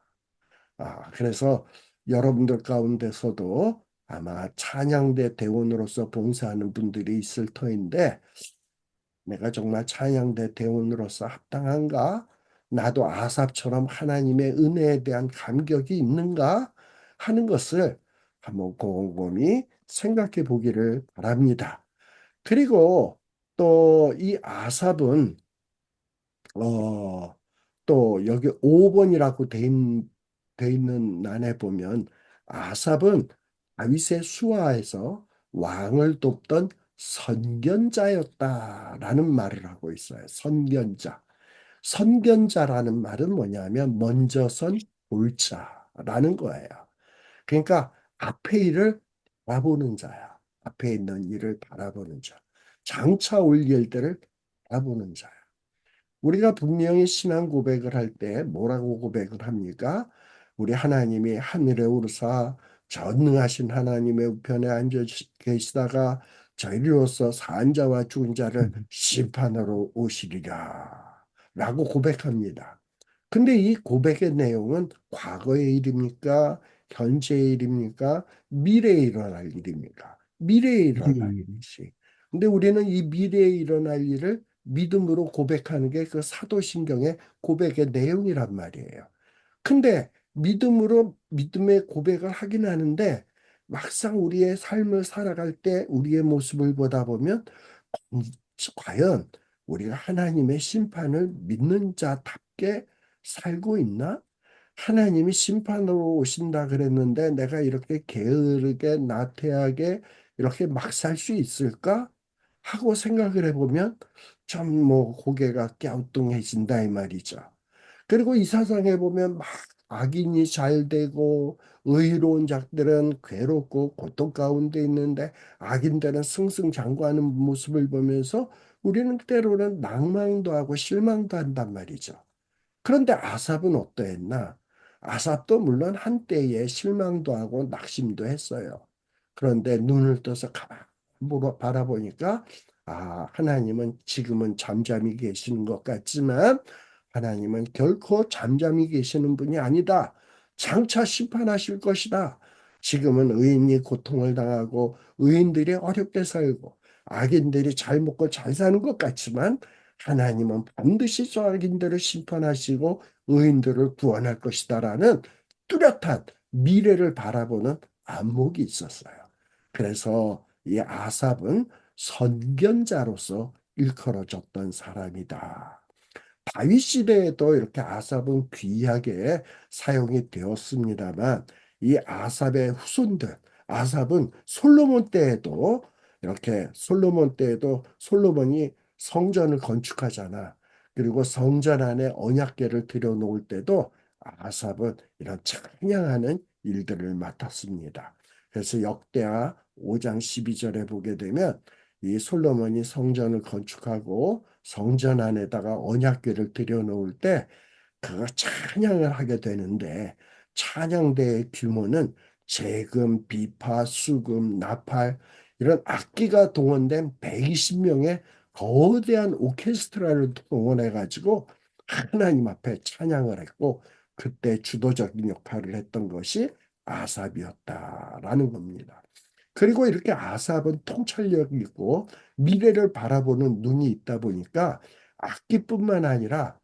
그래서 여러분들 가운데서도 아마 찬양대 대원으로서 봉사하는 분들이 있을 터인데 내가 정말 찬양대 대원으로서 합당한가? 나도 아삽처럼 하나님의 은혜에 대한 감격이 있는가? 하는 것을 한번 곰곰이 생각해 보기를 바랍니다. 그리고 또 이 아삽은 어, 또 여기 5번이라고 돼 있는 난에 보면 아삽은 다윗의 수하에서 왕을 돕던 선견자였다라는 말을 하고 있어요. 선견자. 선견자라는 말은 뭐냐면 먼저 선 볼자라는 거예요. 그러니까 앞에 일을 바라보는 자야. 앞에 있는 일을 바라보는 자. 장차 올 일들을 바라보는 자야. 우리가 분명히 신앙 고백을 할 때 뭐라고 고백을 합니까? 우리 하나님이 하늘에 오르사 전능하신 하나님의 우편에 앉아 계시다가 저희로서 산 자와 죽은 자를 심판하러 오시리라 라고 고백합니다. 근데 이 고백의 내용은 과거의 일입니까? 현재의 일입니까? 미래에 일어날 일입니까? 미래에 일어날 일이지. 근데 우리는 이 미래에 일어날 일을 믿음으로 고백하는 게 그 사도신경의 고백의 내용이란 말이에요. 근데 믿음으로 믿음의 고백을 하긴 하는데 막상 우리의 삶을 살아갈 때 우리의 모습을 보다 보면 과연 우리가 하나님의 심판을 믿는 자답게 살고 있나? 하나님이 심판으로 오신다 그랬는데 내가 이렇게 게으르게 나태하게 이렇게 막 살 수 있을까? 하고 생각을 해보면 좀 뭐 고개가 갸우뚱해진다 이 말이죠. 그리고 이 사상에 보면 막 악인이 잘 되고 의로운 자들은 괴롭고 고통 가운데 있는데 악인들은 승승장구하는 모습을 보면서 우리는 때로는 낭만도 하고 실망도 한단 말이죠. 그런데 아삽은 어떠했나? 아삽도 물론 한때에 실망도 하고 낙심도 했어요. 그런데 눈을 떠서 가만 바라보니까 하나님은 지금은 잠잠히 계시는 것 같지만 하나님은 결코 잠잠히 계시는 분이 아니다. 장차 심판하실 것이다. 지금은 의인이 고통을 당하고 의인들이 어렵게 살고 악인들이 잘 먹고 잘 사는 것 같지만 하나님은 반드시 저 악인들을 심판하시고 의인들을 구원할 것이다라는 뚜렷한 미래를 바라보는 안목이 있었어요. 그래서 이 아삽은 선견자로서 일컬어졌던 사람이다. 다윗 시대에도 이렇게 아삽은 귀하게 사용이 되었습니다만 이 아삽의 후손들, 아삽은 솔로몬 때에도 이렇게 솔로몬 때에도 솔로몬이 성전을 건축하잖아. 그리고 성전 안에 언약궤를 들여놓을 때도 아삽은 이런 찬양하는 일들을 맡았습니다. 그래서 역대하 5장 12절에 보게 되면 이 솔로몬이 성전을 건축하고 성전 안에다가 언약궤를 들여놓을 때 그거 찬양을 하게 되는데 찬양대의 규모는 재금, 비파, 수금, 나팔 이런 악기가 동원된 120명의 거대한 오케스트라를 동원해 가지고 하나님 앞에 찬양을 했고 그때 주도적인 역할을 했던 것이 아삽이었다라는 겁니다. 그리고 이렇게 아삽은 통찰력이 있고 미래를 바라보는 눈이 있다 보니까 악기뿐만 아니라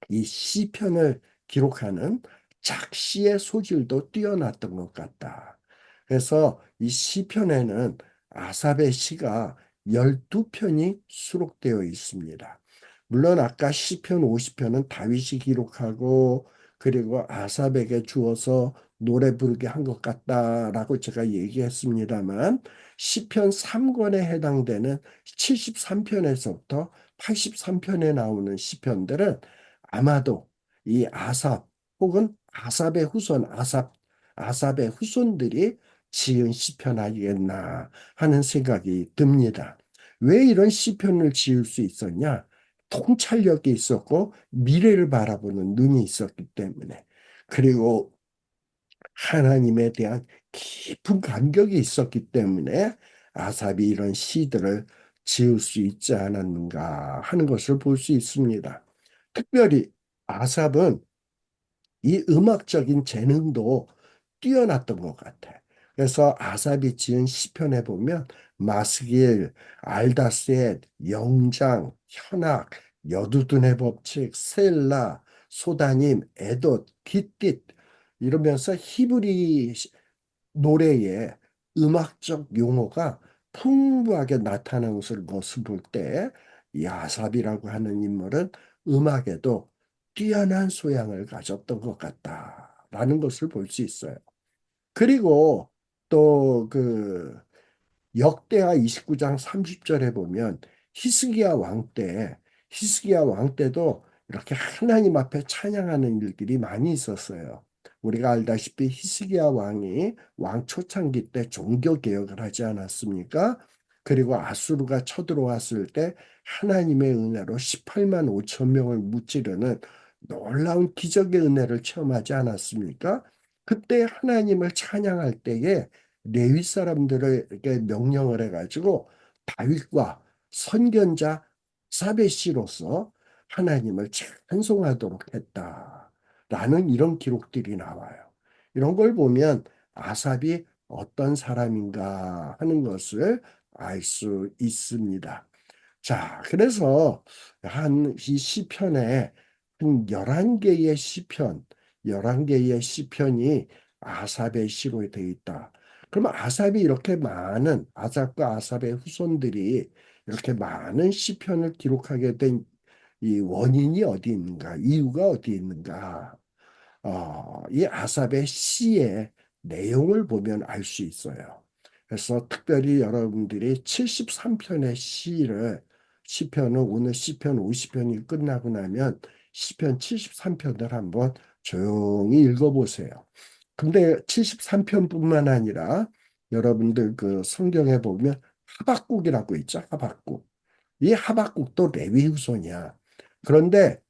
이 시편을 기록하는 작시의 소질도 뛰어났던 것 같다. 그래서 이 시편에는 아삽의 시가 12편이 수록되어 있습니다. 물론 아까 시편 50편은 다윗이 기록하고 그리고 아삽에게 주어서 노래 부르게 한 것 같다라고 제가 얘기했습니다만 시편 3권에 해당되는 73편에서부터 83편에 나오는 시편들은 아마도 이 아삽 혹은 아삽의 후손 아삽의 후손들이 지은 시편 아니겠나 하는 생각이 듭니다. 왜 이런 시편을 지을 수 있었냐? 통찰력이 있었고 미래를 바라보는 눈이 있었기 때문에 그리고 하나님에 대한 깊은 감격이 있었기 때문에 아삽이 이런 시들을 지을 수 있지 않았는가 하는 것을 볼 수 있습니다. 특별히 아삽은 이 음악적인 재능도 뛰어났던 것 같아. 그래서 아삽이 지은 시편에 보면 마스길, 알다셋, 영장, 현악, 여두둔의 법칙, 셀라, 소다님, 에돗, 깃깃 이러면서 히브리 노래의 음악적 용어가 풍부하게 나타나는 것을 볼 때 이 아삽이라고 하는 인물은 음악에도 뛰어난 소양을 가졌던 것 같다라는 것을 볼 수 있어요. 그리고 또 역대하 29장 30절에 보면 히스기야 왕 때도 이렇게 하나님 앞에 찬양하는 일들이 많이 있었어요. 우리가 알다시피 히스기야 왕이 왕 초창기 때 종교 개혁을 하지 않았습니까? 그리고 아수르가 쳐들어왔을 때 하나님의 은혜로 18만 5천 명을 무찌르는 놀라운 기적의 은혜를 체험하지 않았습니까? 그때 하나님을 찬양할 때에 레위 사람들에게 명령을 해가지고 다윗과 선견자 사베시로서 하나님을 찬송하도록 했다라는 이런 기록들이 나와요. 이런 걸 보면 아삽이 어떤 사람인가 하는 것을 알 수 있습니다. 자, 그래서 이 시편에 한 11개의 시편, 11개의 시편이 아삽의 시로 되어 있다. 그러면 아삽이 이렇게 많은 아삽과 아삽의 후손들이 이렇게 많은 시편을 기록하게 된 이 원인이 어디 있는가? 이유가 어디 있는가? 이 아삽의 시의 내용을 보면 알 수 있어요. 그래서 특별히 여러분들이 73편의 시편은 오늘 시편 50편이 끝나고 나면 시편 73편을 한번 조용히 읽어보세요. 근데 73편뿐만 아니라 여러분들 그 성경에 보면 하박국이라고 있죠. 하박국. 이 하박국도 레위 후손이야. 그런데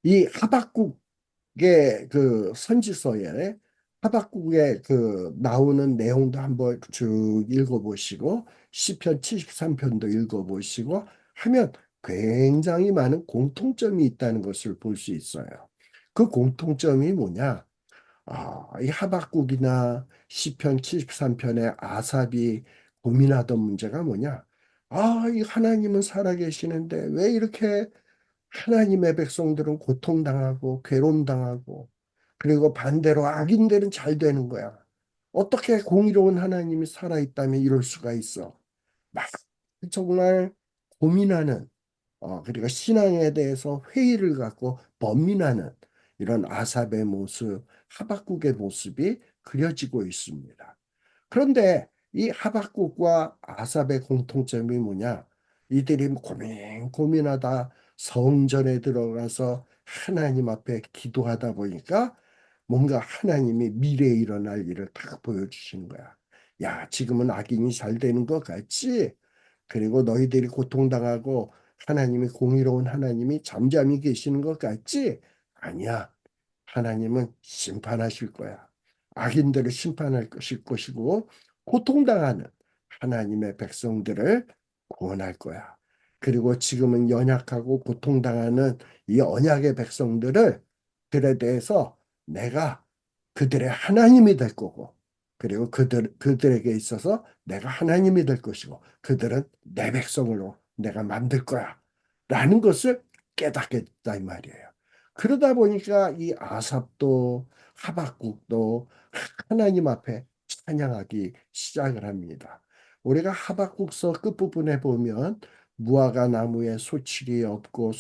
이 하박국의 그 선지서에 하박국의 그 나오는 내용도 한번 쭉 읽어보시고 시편 73편도 읽어보시고 하면 굉장히 많은 공통점이 있다는 것을 볼 수 있어요. 그 공통점이 뭐냐? 이 하박국이나 시편 73편의 아삽이 고민하던 문제가 뭐냐? 이 하나님은 살아계시는데 왜 이렇게 하나님의 백성들은 고통당하고 괴로움당하고 그리고 반대로 악인들은 잘 되는 거야. 어떻게 공의로운 하나님이 살아있다면 이럴 수가 있어. 막 정말 고민하는 그리고 신앙에 대해서 회의를 갖고 번민하는 이런 아삽의 모습, 하박국의 모습이 그려지고 있습니다. 그런데 이 하박국과 아삽의 공통점이 뭐냐? 이들이 고민하다 성전에 들어가서 하나님 앞에 기도하다 보니까 뭔가 하나님이 미래에 일어날 일을 딱 보여주시는 거야. 야, 지금은 악인이 잘 되는 것 같지? 그리고 너희들이 고통당하고 하나님이 공의로운 하나님이 잠잠히 계시는 것 같지? 아니야. 하나님은 심판하실 거야. 악인들을 심판할 것이고 고통당하는 하나님의 백성들을 구원할 거야. 그리고 지금은 연약하고 고통당하는 이 언약의 백성들을 들에 대해서 내가 그들의 하나님이 될 거고 그리고 그들에게 있어서 내가 하나님이 될 것이고 그들은 내 백성으로 내가 만들 거야. 라는 것을 깨닫겠다 이 말이에요. 그러다 보니까 이 아삽도 하박국도 하나님 앞에 찬양하기 시작을 합니다. 우리가 하박국서 끝부분에 보면 무화과 나무에 소출이 없고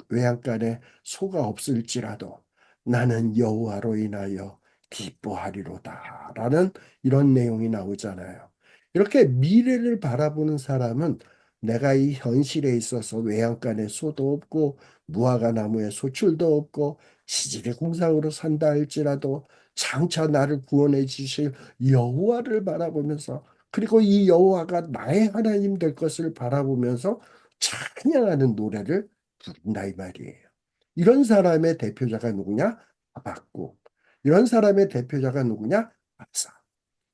외양간에 소가 없을지라도 나는 여호와로 인하여 기뻐하리로다 라는 이런 내용이 나오잖아요. 이렇게 미래를 바라보는 사람은 내가 이 현실에 있어서 외양간에 소도 없고 무화과 나무에 소출도 없고 시질의 공상으로 산다 할지라도 장차 나를 구원해 주실 여호와를 바라보면서 그리고 이 여호와가 나의 하나님 될 것을 바라보면서 찬양하는 노래를 부른다 이 말이에요. 이런 사람의 대표자가 누구냐? 하박국. 이런 사람의 대표자가 누구냐? 아삽.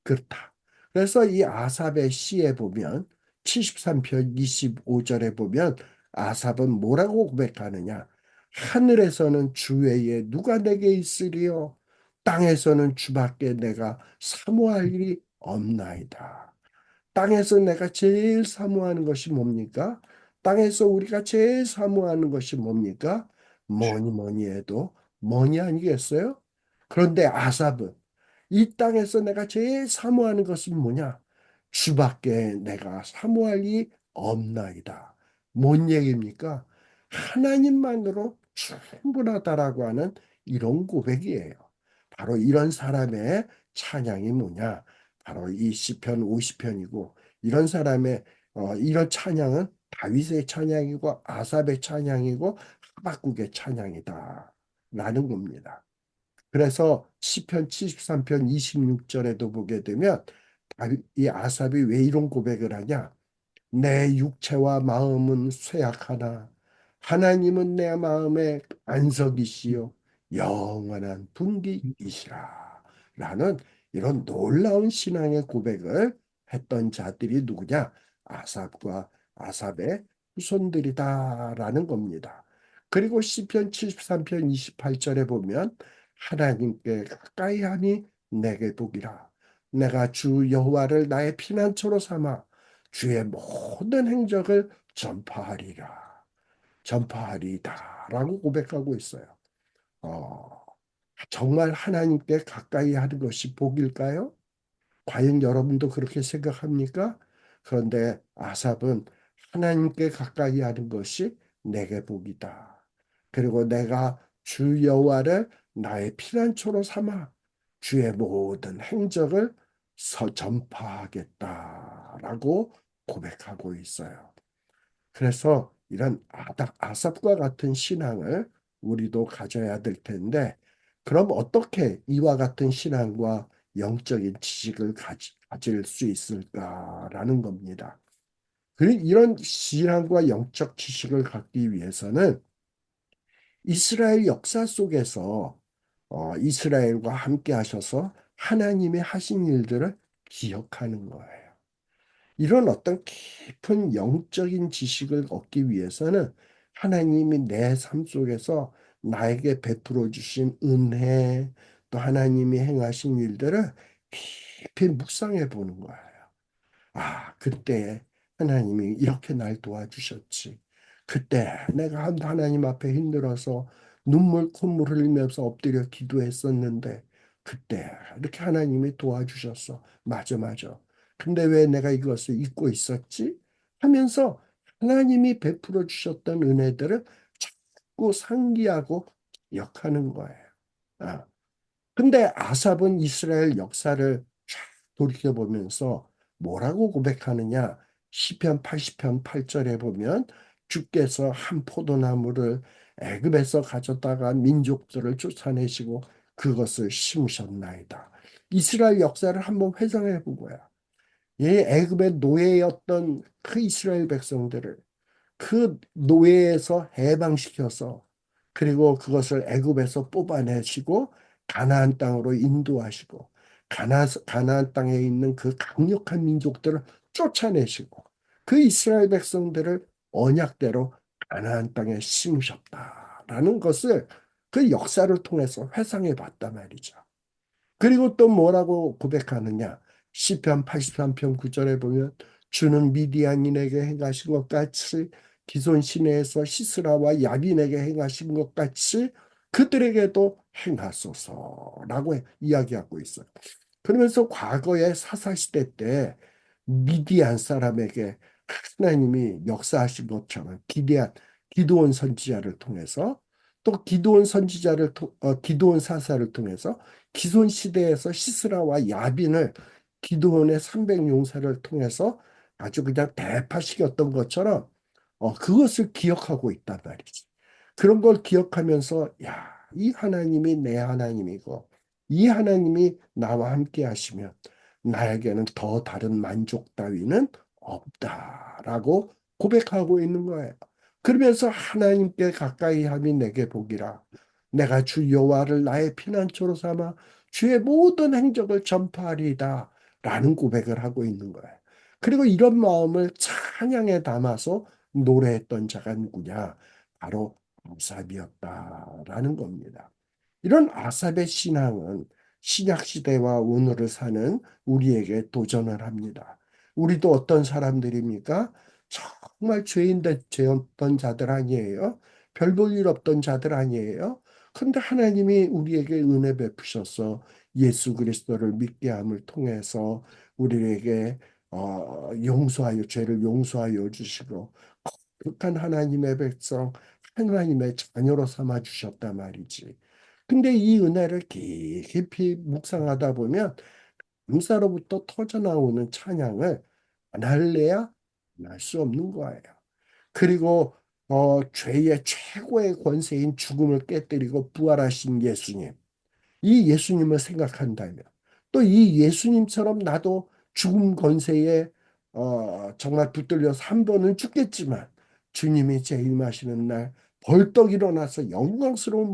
그렇다. 그래서 이 아삽의 시에 보면 73편 25절에 보면 아삽은 뭐라고 고백하느냐? 하늘에서는 주 외에 누가 내게 있으리요? 땅에서는 주밖에 내가 사모할 일이 없나이다. 땅에서 내가 제일 사모하는 것이 뭡니까? 땅에서 우리가 제일 사모하는 것이 뭡니까? 뭐니 뭐니 해도 뭐니 아니겠어요? 그런데 아삽은 이 땅에서 내가 제일 사모하는 것은 뭐냐? 주밖에 내가 사모할 이 없나이다. 뭔 얘기입니까? 하나님만으로 충분하다라고 하는 이런 고백이에요. 바로 이런 사람의 찬양이 뭐냐? 바로 이 시편 50편이고 이런 사람의 이런 찬양은 다윗의 찬양이고 아삽의 찬양이고 하박국의 찬양이다. 라는 겁니다. 그래서 시편 73편 26절에도 보게 되면 이 아삽이 왜 이런 고백을 하냐? 내 육체와 마음은 쇠약하나 하나님은 내 마음의 안석이시요 영원한 분기이시라 라는 이런 놀라운 신앙의 고백을 했던 자들이 누구냐? 아삽과 아삽의 후손들이다라는 겁니다. 그리고 시편 73편 28절에 보면 하나님께 가까이 하니 내게 복이라 내가 주 여호와를 나의 피난처로 삼아 주의 모든 행적을 전파하리라. 전파하리다라고 고백하고 있어요. 어, 정말 하나님께 가까이 하는 것이 복일까요? 과연 여러분도 그렇게 생각합니까? 그런데 아삽은 하나님께 가까이 하는 것이 내게 복이다. 그리고 내가 주 여호와를 나의 피난처로 삼아 주의 모든 행적을 전파하겠다라고 고백하고 있어요. 그래서 이런 아삽과 같은 신앙을 우리도 가져야 될 텐데, 그럼 어떻게 이와 같은 신앙과 영적인 지식을 가질 수 있을까라는 겁니다. 이런 신앙과 영적 지식을 갖기 위해서는 이스라엘 역사 속에서 이스라엘과 함께 하셔서 하나님의 하신 일들을 기억하는 거예요. 이런 어떤 깊은 영적인 지식을 얻기 위해서는 하나님이 내 삶 속에서 나에게 베풀어 주신 은혜, 또 하나님이 행하신 일들을 깊이 묵상해 보는 거예요. 아, 그때 하나님이 이렇게 날 도와주셨지. 그때 내가 하나님 앞에 힘들어서 눈물, 콧물 흘리면서 엎드려 기도했었는데, 그때 이렇게 하나님이 도와주셨어. 맞아, 맞아. 근데 왜 내가 이것을 잊고 있었지? 하면서 하나님이 베풀어 주셨던 은혜들을 자꾸 상기하고 기억하는 거예요. 아, 근데 아삽은 이스라엘 역사를 쫙 돌이켜보면서 뭐라고 고백하느냐? 시편 80편 8절에 보면 주께서 한 포도나무를 애굽에서 가져다가 민족들을 쫓아내시고 그것을 심으셨나이다. 이스라엘 역사를 한번 회상해 본 거야. 이 애굽의 노예였던 그 이스라엘 백성들을 그 노예에서 해방시켜서 그리고 그것을 애굽에서 뽑아내시고 가나안 땅으로 인도하시고 가나안 땅에 있는 그 강력한 민족들을 쫓아내시고 그 이스라엘 백성들을 언약대로 가나안 땅에 심으셨다라는 것을 그 역사를 통해서 회상해 봤단 말이죠. 그리고 또 뭐라고 고백하느냐? 시편 83편 9절에 보면 주는 미디안인에게 행하신 것 같이 기손 시내에서 시스라와 야빈에게 행하신 것 같이 그들에게도 행하소서라고 이야기하고 있어요. 그러면서 과거의 사사시대 때 미디안 사람에게 하나님이 역사하신 것처럼 기드온 선지자를 통해서 또 기드온 사사를 통해서 기손 시대에서 시스라와 야빈을 기드온의 300용사를 통해서 아주 그냥 대파시켰던 것처럼 그것을 기억하고 있단 말이지. 그런 걸 기억하면서 야, 이 하나님이 내 하나님이고 이 하나님이 나와 함께 하시면 나에게는 더 다른 만족 따위는 없다라고 고백하고 있는 거예요. 그러면서 하나님께 가까이 함이 내게 복이라. 내가 주 여호와를 나의 피난처로 삼아 주의 모든 행적을 전파하리이다. 라는 고백을 하고 있는 거예요. 그리고 이런 마음을 찬양에 담아서 노래했던 자가 누구냐? 바로 아삽이었다라는 겁니다. 이런 아삽의 신앙은 신약 시대와 오늘을 사는 우리에게 도전을 합니다. 우리도 어떤 사람들입니까? 정말 죄였던 자들 아니에요? 별 볼 일 없던 자들 아니에요? 근데 하나님이 우리에게 은혜 베푸셔서 예수 그리스도를 믿게 함을 통해서 우리에게 죄를 용서하여 주시고 거룩한 하나님의 백성, 하나님의 자녀로 삼아 주셨단 말이지. 근데 이 은혜를 깊이 묵상하다 보면 감사로부터 터져나오는 찬양을 안 할래야 안 할 수 없는 거예요. 그리고 죄의 최고의 권세인 죽음을 깨뜨리고 부활하신 예수님, 이 예수님을 생각한다면 또 이 예수님처럼 나도 죽음 권세에 정말 붙들려서 한 번은 죽겠지만 주님이 재림하시는 날 벌떡 일어나서 영광스러운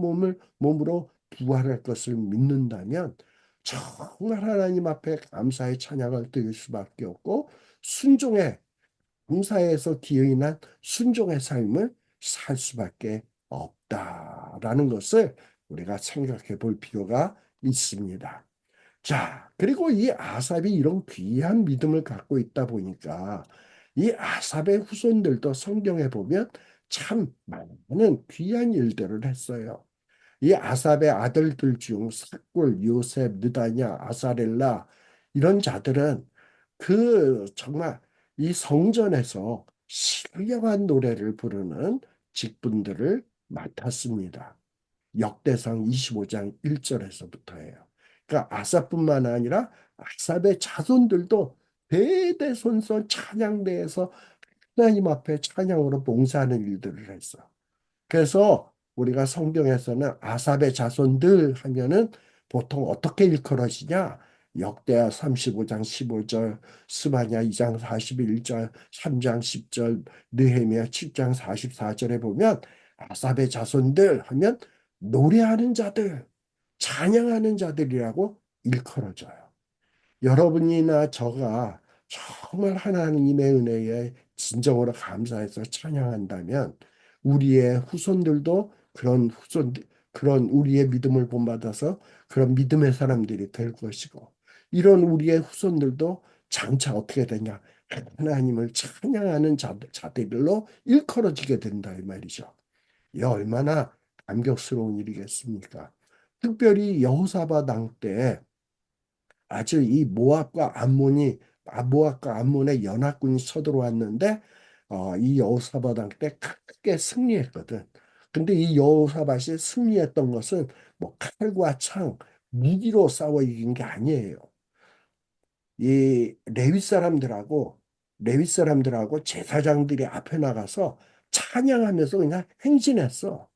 몸으로 부활할 것을 믿는다면 정말 하나님 앞에 감사의 찬양을 드릴 수밖에 없고 순종의 감사에서 기인한 순종의 삶을 살 수밖에 없다라는 것을 우리가 생각해 볼 필요가 있습니다. 자, 그리고 이 아삽이 이런 귀한 믿음을 갖고 있다 보니까 이 아삽의 후손들도 성경에 보면 참 많은 귀한 일들을 했어요. 이 아삽의 아들들 중 삭골, 요셉, 느다냐, 아사렐라 이런 자들은 그 정말 이 성전에서 신령한 노래를 부르는 직분들을 맡았습니다. 역대상 25장 1절에서부터예요. 그러니까 아삽뿐만 아니라 아삽의 자손들도 대대손손 찬양대에서 하나님 앞에 찬양으로 봉사하는 일들을 했어. 그래서 우리가 성경에서는 아삽의 자손들 하면은 보통 어떻게 일컬어지냐? 역대하 35장 15절, 스바냐 2장 41절, 3장 10절, 느헤미야 7장 44절에 보면 아삽의 자손들 하면 노래하는 자들, 찬양하는 자들이라고 일컬어져요. 여러분이나 저가 정말 하나님의 은혜에 진정으로 감사해서 찬양한다면 우리의 후손들도 그런 우리의 믿음을 본받아서 그런 믿음의 사람들이 될 것이고 이런 우리의 후손들도 장차 어떻게 되냐? 하나님을 찬양하는 자들로 일컬어지게 된다 이 말이죠. 이 얼마나 감격스러운 일이겠습니까? 특별히 여호사밧 왕 때 아주 이 모압과 암몬의 연합군이 쳐들어왔는데 이 여호사밧 왕 때 크게 승리했거든. 근데 이 여호사밧이 승리했던 것은 뭐 칼과 창, 무기로 싸워 이긴 게 아니에요. 이 레위 사람들하고 제사장들이 앞에 나가서 찬양하면서 그냥 행진했어.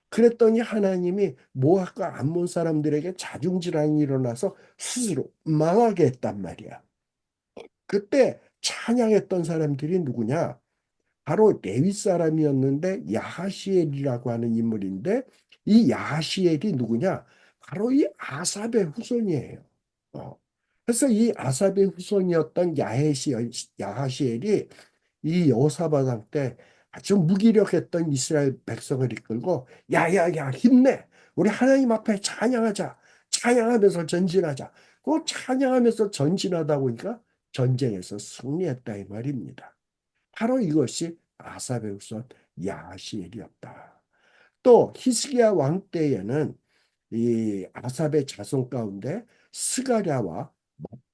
그랬더니 하나님이 모압과 암몬 사람들에게 자중질환이 일어나서 스스로 망하게 했단 말이야. 그때 찬양했던 사람들이 누구냐? 바로 레위 사람이었는데 야하시엘이라고 하는 인물인데 이 야하시엘이 누구냐? 바로 이 아삽의 후손이에요. 어. 그래서 이 아삽의 후손이었던 야하시엘이 이 여호사밧 때 아주 무기력했던 이스라엘 백성을 이끌고 야야야 힘내 우리 하나님 앞에 찬양하자 찬양하면서 전진하자 그 찬양하면서 전진하다 보니까 전쟁에서 승리했다 이 말입니다. 바로 이것이 아삽의 후손 야시엘이었다. 또 히스기야 왕 때에는 이 아삽의 자손 가운데 스가랴와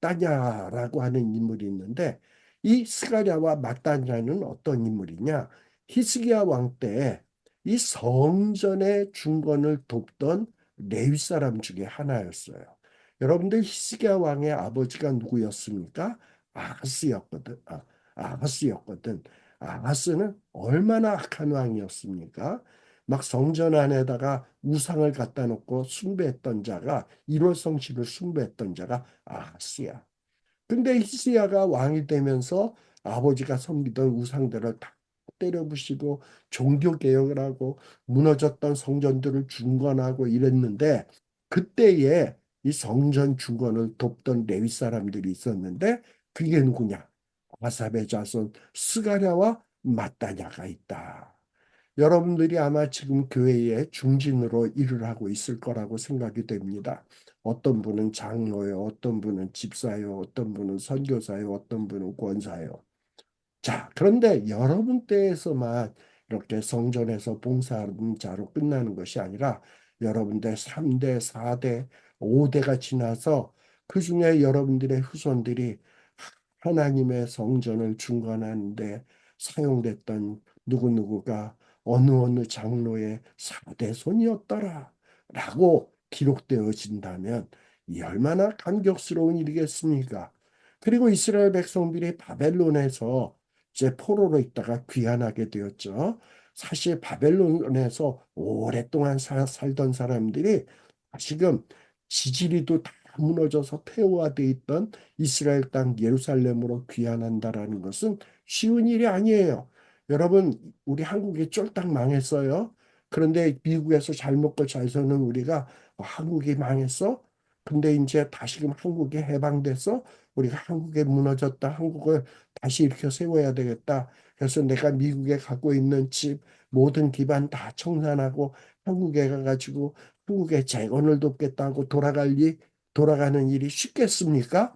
mat다냐라고 하는 인물이 있는데 이 스가랴와 mat다냐는 어떤 인물이냐? 히스기야 왕 때 이 성전의 중건을 돕던 레위 사람 중에 하나였어요. 여러분들 히스기야 왕의 아버지가 누구였습니까? 아하스였거든. 아하스였거든. 아하스는 얼마나 악한 왕이었습니까? 막 성전 안에다가 우상을 갖다 놓고 숭배했던 자가 일월성신을 숭배했던 자가 아하스야. 근데 히스야가 왕이 되면서 아버지가 섬기던 우상들을 다 때려 부시고 종교 개혁을 하고 무너졌던 성전들을 중건하고 이랬는데 그때에 이 성전 중건을 돕던 레위 사람들이 있었는데 그게 누구냐? 아삽의 자손 스가랴와 mat다냐가 있다. 여러분들이 아마 지금 교회에 중진으로 일을 하고 있을 거라고 생각이 됩니다. 어떤 분은 장로요, 어떤 분은 집사요, 어떤 분은 선교사요, 어떤 분은 권사요. 자, 그런데 여러분 때에서만 이렇게 성전에서 봉사하는 자로 끝나는 것이 아니라 여러분들 3대, 4대, 5대가 지나서 그 중에 여러분들의 후손들이 하나님의 성전을 중건하는데 사용됐던 누구누구가 어느 장로의 4대 손이었더라 라고 기록되어진다면 이 얼마나 감격스러운 일이겠습니까? 그리고 이스라엘 백성들이 바벨론에서 이제 포로로 있다가 귀환하게 되었죠. 사실 바벨론에서 오랫동안 살던 사람들이 지금 지지리도 다 무너져서 폐허화되어 있던 이스라엘 땅 예루살렘으로 귀환한다라는 것은 쉬운 일이 아니에요. 여러분, 우리 한국이 쫄딱 망했어요. 그런데 미국에서 잘 먹고 잘 사는 우리가 한국이 망했어? 근데 이제 다시금 한국이 해방돼서 우리가 한국에 무너졌다. 한국을 다시 일으켜 세워야 되겠다. 그래서 내가 미국에 갖고 있는 집 모든 기반 다 청산하고 한국에 가가지고 한국의 재건을 돕겠다고 돌아가는 일이 쉽겠습니까?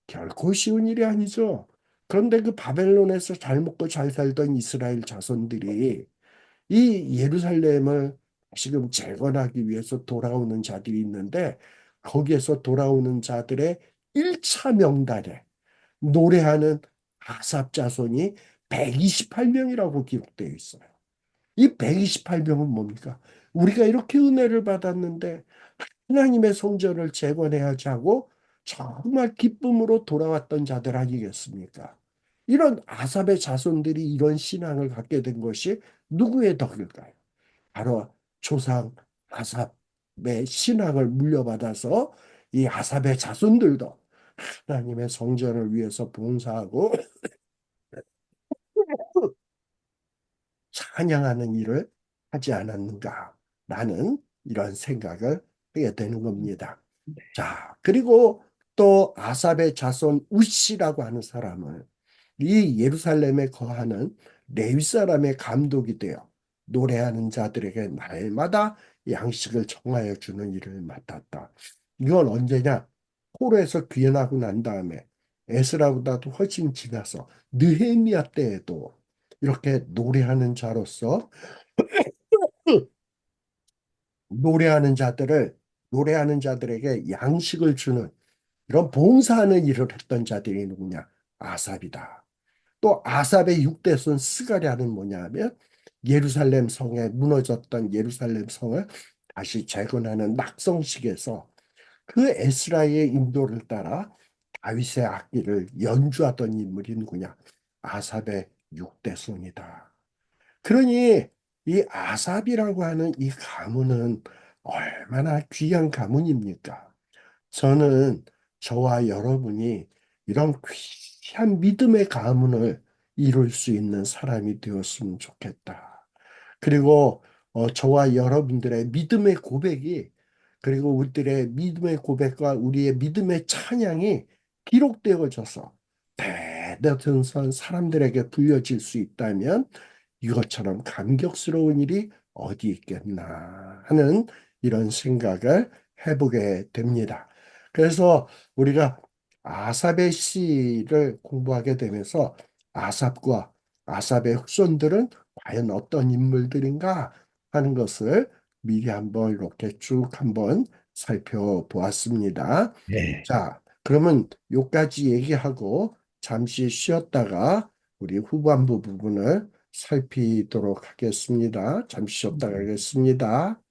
결코 쉬운 일이 아니죠. 그런데 그 바벨론에서 잘 먹고 잘 살던 이스라엘 자손들이 이 예루살렘을 지금 재건하기 위해서 돌아오는 자들이 있는데 거기에서 돌아오는 자들의 1차 명단에 노래하는 아삽 자손이 128명이라고 기록되어 있어요. 이 128명은 뭡니까? 우리가 이렇게 은혜를 받았는데 하나님의 성전을 재건해야지 하고 정말 기쁨으로 돌아왔던 자들 아니겠습니까? 이런 아삽의 자손들이 이런 신앙을 갖게 된 것이 누구의 덕일까요? 바로 조상 아삽의 신앙을 물려받아서 이 아삽의 자손들도 하나님의 성전을 위해서 봉사하고 찬양하는 일을 하지 않았는가라는 이런 생각을 하게 되는 겁니다. 자, 그리고 또 아삽의 자손 우시라고 하는 사람은 이 예루살렘에 거하는 레위 사람의 감독이 되어 노래하는 자들에게 날마다 양식을 청하여 주는 일을 맡았다. 이건 언제냐? 포로에서 귀환하고 난 다음에 에스라보다도 훨씬 지나서 느헤미야 때에도 이렇게 노래하는 자로서 노래하는 자들에게 양식을 주는 이런 봉사하는 일을 했던 자들이 누구냐? 아삽이다. 또 아삽의 6대손 스가랴는 뭐냐면 예루살렘 성에 무너졌던 예루살렘 성을 다시 재건하는 낙성식에서 그 에스라의 인도를 따라 다윗의 악기를 연주하던 인물이 누구냐? 아삽의 6대손이다. 그러니 이 아삽이라고 하는 이 가문은 얼마나 귀한 가문입니까? 저는 저와 여러분이 이런 귀한 믿음의 가문을 이룰 수 있는 사람이 되었으면 좋겠다. 그리고 저와 여러분들의 믿음의 고백이 그리고 우리들의 믿음의 고백과 우리의 믿음의 찬양이 기록되어져서 대대손손 사람들에게 불려질 수 있다면 이것처럼 감격스러운 일이 어디 있겠나 하는 이런 생각을 해보게 됩니다. 그래서 우리가 아삽의 시를 공부하게 되면서 아삽과 아삽의 후손들은 과연 어떤 인물들인가 하는 것을 미리 한번 이렇게 쭉 한번 살펴보았습니다. 네. 자, 그러면 요까지 얘기하고 잠시 쉬었다가 우리 후반부 부분을 살피도록 하겠습니다. 잠시 쉬었다 가겠습니다.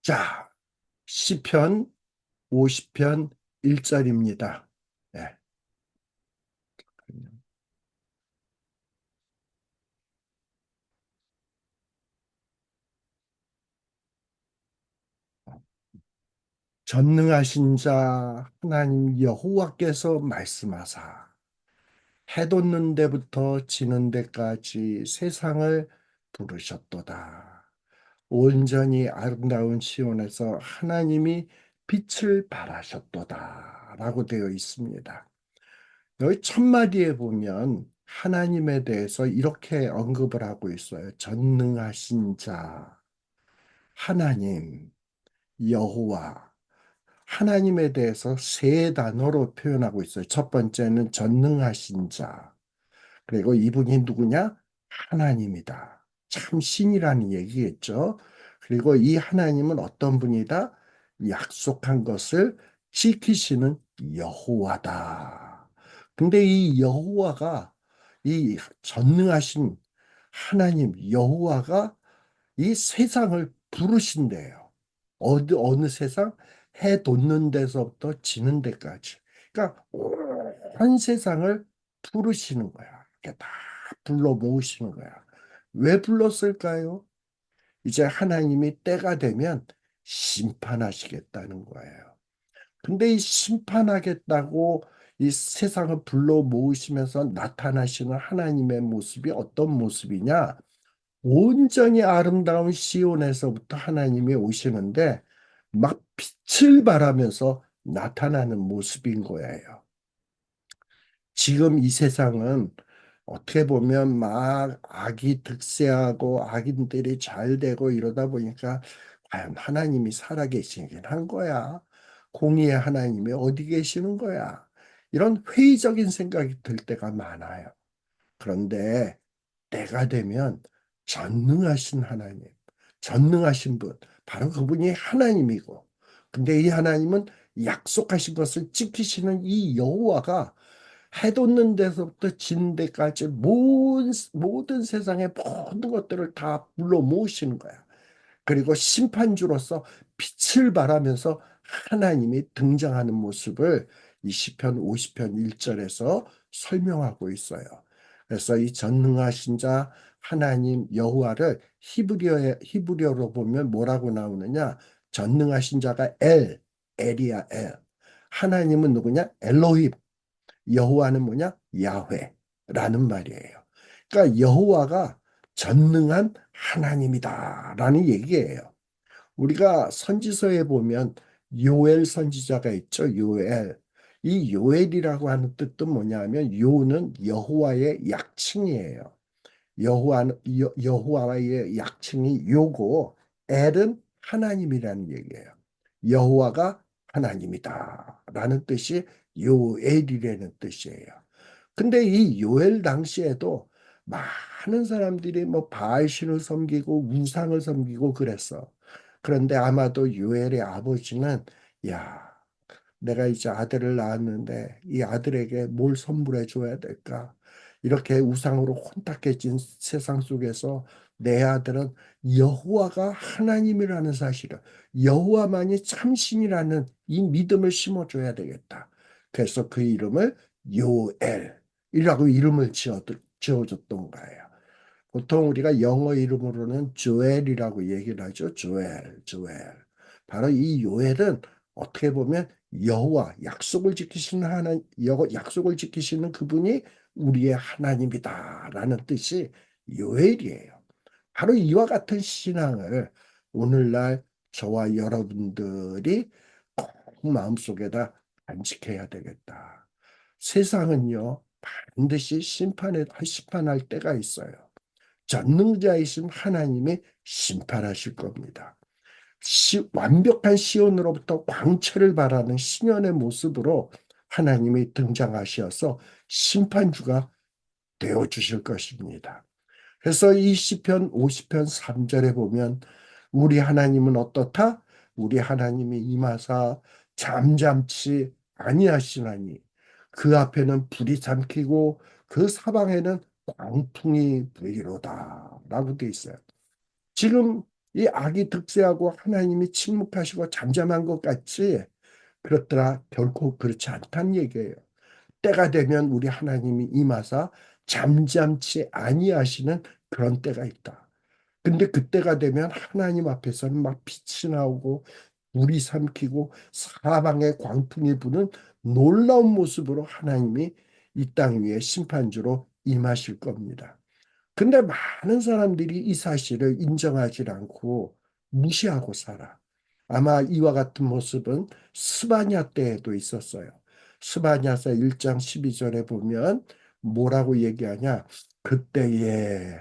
자, 시편 50편 1절입니다. 네. 전능하신 자 하나님 여호와께서 말씀하사 해 돋는 데부터 지는 데까지 세상을 부르셨도다. 온전히 아름다운 시온에서 하나님이 빛을 발하셨도다. 라고 되어 있습니다. 여기 첫 마디에 보면 하나님에 대해서 이렇게 언급을 하고 있어요. 전능하신 자, 하나님, 여호와. 하나님에 대해서 세 단어로 표현하고 있어요. 첫 번째는 전능하신 자. 그리고 이분이 누구냐? 하나님이다. 참 신이라는 얘기겠죠. 그리고 이 하나님은 어떤 분이다? 약속한 것을 지키시는 여호와다. 근데 이 여호와가 이 전능하신 하나님 여호와가 이 세상을 부르신대요. 어느 세상? 해 돋는 데서부터 지는 데까지. 그러니까 온 세상을 부르시는 거야. 이렇게 다 불러 모으시는 거야. 왜 불렀을까요? 이제 하나님이 때가 되면 심판하시겠다는 거예요. 근데 이 심판하겠다고 이 세상을 불러 모으시면서 나타나시는 하나님의 모습이 어떤 모습이냐? 온전히 아름다운 시온에서부터 하나님이 오시는데 막 빛을 발하면서 나타나는 모습인 거예요. 지금 이 세상은 어떻게 보면 막 악이 득세하고 악인들이 잘 되고 이러다 보니까 과연 하나님이 살아계시긴 한 거야. 공의의 하나님이 어디 계시는 거야. 이런 회의적인 생각이 들 때가 많아요. 그런데 때가 되면 전능하신 하나님, 전능하신 분, 바로 그분이 하나님이고, 근데 이 하나님은 약속하신 것을 지키시는 이 여호와가 해 돋는 데서부터 지는 데까지 모든 세상의 모든 것들을 다 불러 모으시는 거야. 그리고 심판주로서 빛을 발하면서 하나님이 등장하는 모습을 이 시편 50편 1절에서 설명하고 있어요. 그래서 이 전능하신 자 하나님 여호와를 히브리어로 보면 뭐라고 나오느냐? 전능하신 자가 엘이야 엘. 하나님은 누구냐? 엘로힘. 여호와는 뭐냐? 야훼라는 말이에요. 그러니까 여호와가 전능한 하나님이다라는 얘기예요. 우리가 선지서에 보면 요엘 선지자가 있죠. 요엘. 이 요엘이라고 하는 뜻도 뭐냐면 요는 여호와의 약칭이에요. 여호와의 약칭이 요고 엘은 하나님이라는 얘기예요. 여호와가 하나님이다라는 뜻이 요엘이라는 뜻이에요. 근데 이 요엘 당시에도 많은 사람들이 뭐 바알신을 섬기고 우상을 섬기고 그랬어. 그런데 아마도 요엘의 아버지는 야, 내가 이제 아들을 낳았는데 이 아들에게 뭘 선물해 줘야 될까? 이렇게 우상으로 혼탁해진 세상 속에서 내 아들은 여호와가 하나님이라는 사실을, 여호와만이 참신이라는 이 믿음을 심어줘야 되겠다. 그래서 그 이름을 요엘이라고 이름을 지어줬던 거예요. 보통 우리가 영어 이름으로는 조엘이라고 얘기를 하죠. 조엘. 바로 이 요엘은 어떻게 보면 여호와 약속을 지키시는 약속을 지키시는 그분이 우리의 하나님이다라는 뜻이 요엘이에요. 바로 이와 같은 신앙을 오늘날 저와 여러분들이 꼭 마음속에다 간직해야 되겠다. 세상은요, 반드시 심판할 때가 있어요. 전능자이신 하나님이 심판하실 겁니다. 완벽한 시온으로부터 광채를 발하는 신년의 모습으로 하나님이 등장하셔서 심판주가 되어 주실 것입니다. 그래서 이 시편 50편 3절에 보면 우리 하나님은 어떻다? 우리 하나님이 임하사 잠잠치 아니하시나니 그 앞에는 불이 삼키고 그 사방에는 광풍이 불리로다 라고 돼 있어요. 지금 이 악이 득세하고 하나님이 침묵하시고 잠잠한 것 같이 그렇더라 결코 그렇지 않다는 얘기예요. 때가 되면 우리 하나님이 임하사 잠잠치 아니하시는 그런 때가 있다. 근데 그때가 되면 하나님 앞에서는 막 빛이 나오고 불이 삼키고 사방에 광풍이 부는 놀라운 모습으로 하나님이 이 땅 위에 심판주로 임하실 겁니다. 근데 많은 사람들이 이 사실을 인정하지 않고 무시하고 살아. 아마 이와 같은 모습은 스바냐 때에도 있었어요. 스바냐서 1장 12절에 보면 뭐라고 얘기하냐? 그때에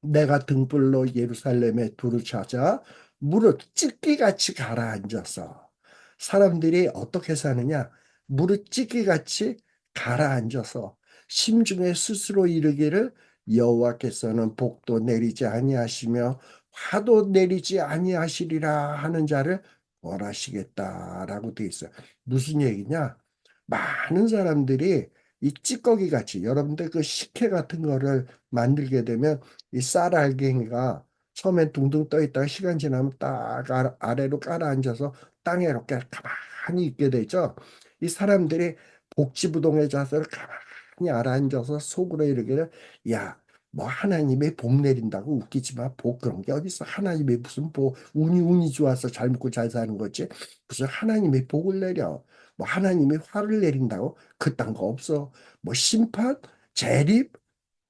내가 등불로 예루살렘에 두루 찾아 무릇 찢기같이 가라앉아서 사람들이 어떻게 사느냐? 무릇 찢기같이 가라앉아서 심중에 스스로 이르기를 여호와께서는 복도 내리지 아니하시며 화도 내리지 아니하시리라 하는 자를 벌하시겠다라고 돼 있어요. 무슨 얘기냐? 많은 사람들이 이 찌꺼기 같이 여러분들 그 식혜 같은 거를 만들게 되면 이 쌀알갱이가 처음엔 둥둥 떠 있다가 시간 지나면 딱 아래로 깔아앉아서 땅에 이렇게 가만히 있게 되죠. 이 사람들이 복지부동의 자세를 가만히 알아앉아서 속으로 이르기를 야, 뭐 하나님이 복 내린다고 웃기지 마. 복 그런 게 어딨어. 하나님이 무슨 복 운이 좋아서 잘 먹고 잘 사는 거지. 무슨 하나님이 복을 내려. 뭐 하나님이 화를 내린다고 그딴 거 없어. 뭐 심판, 재립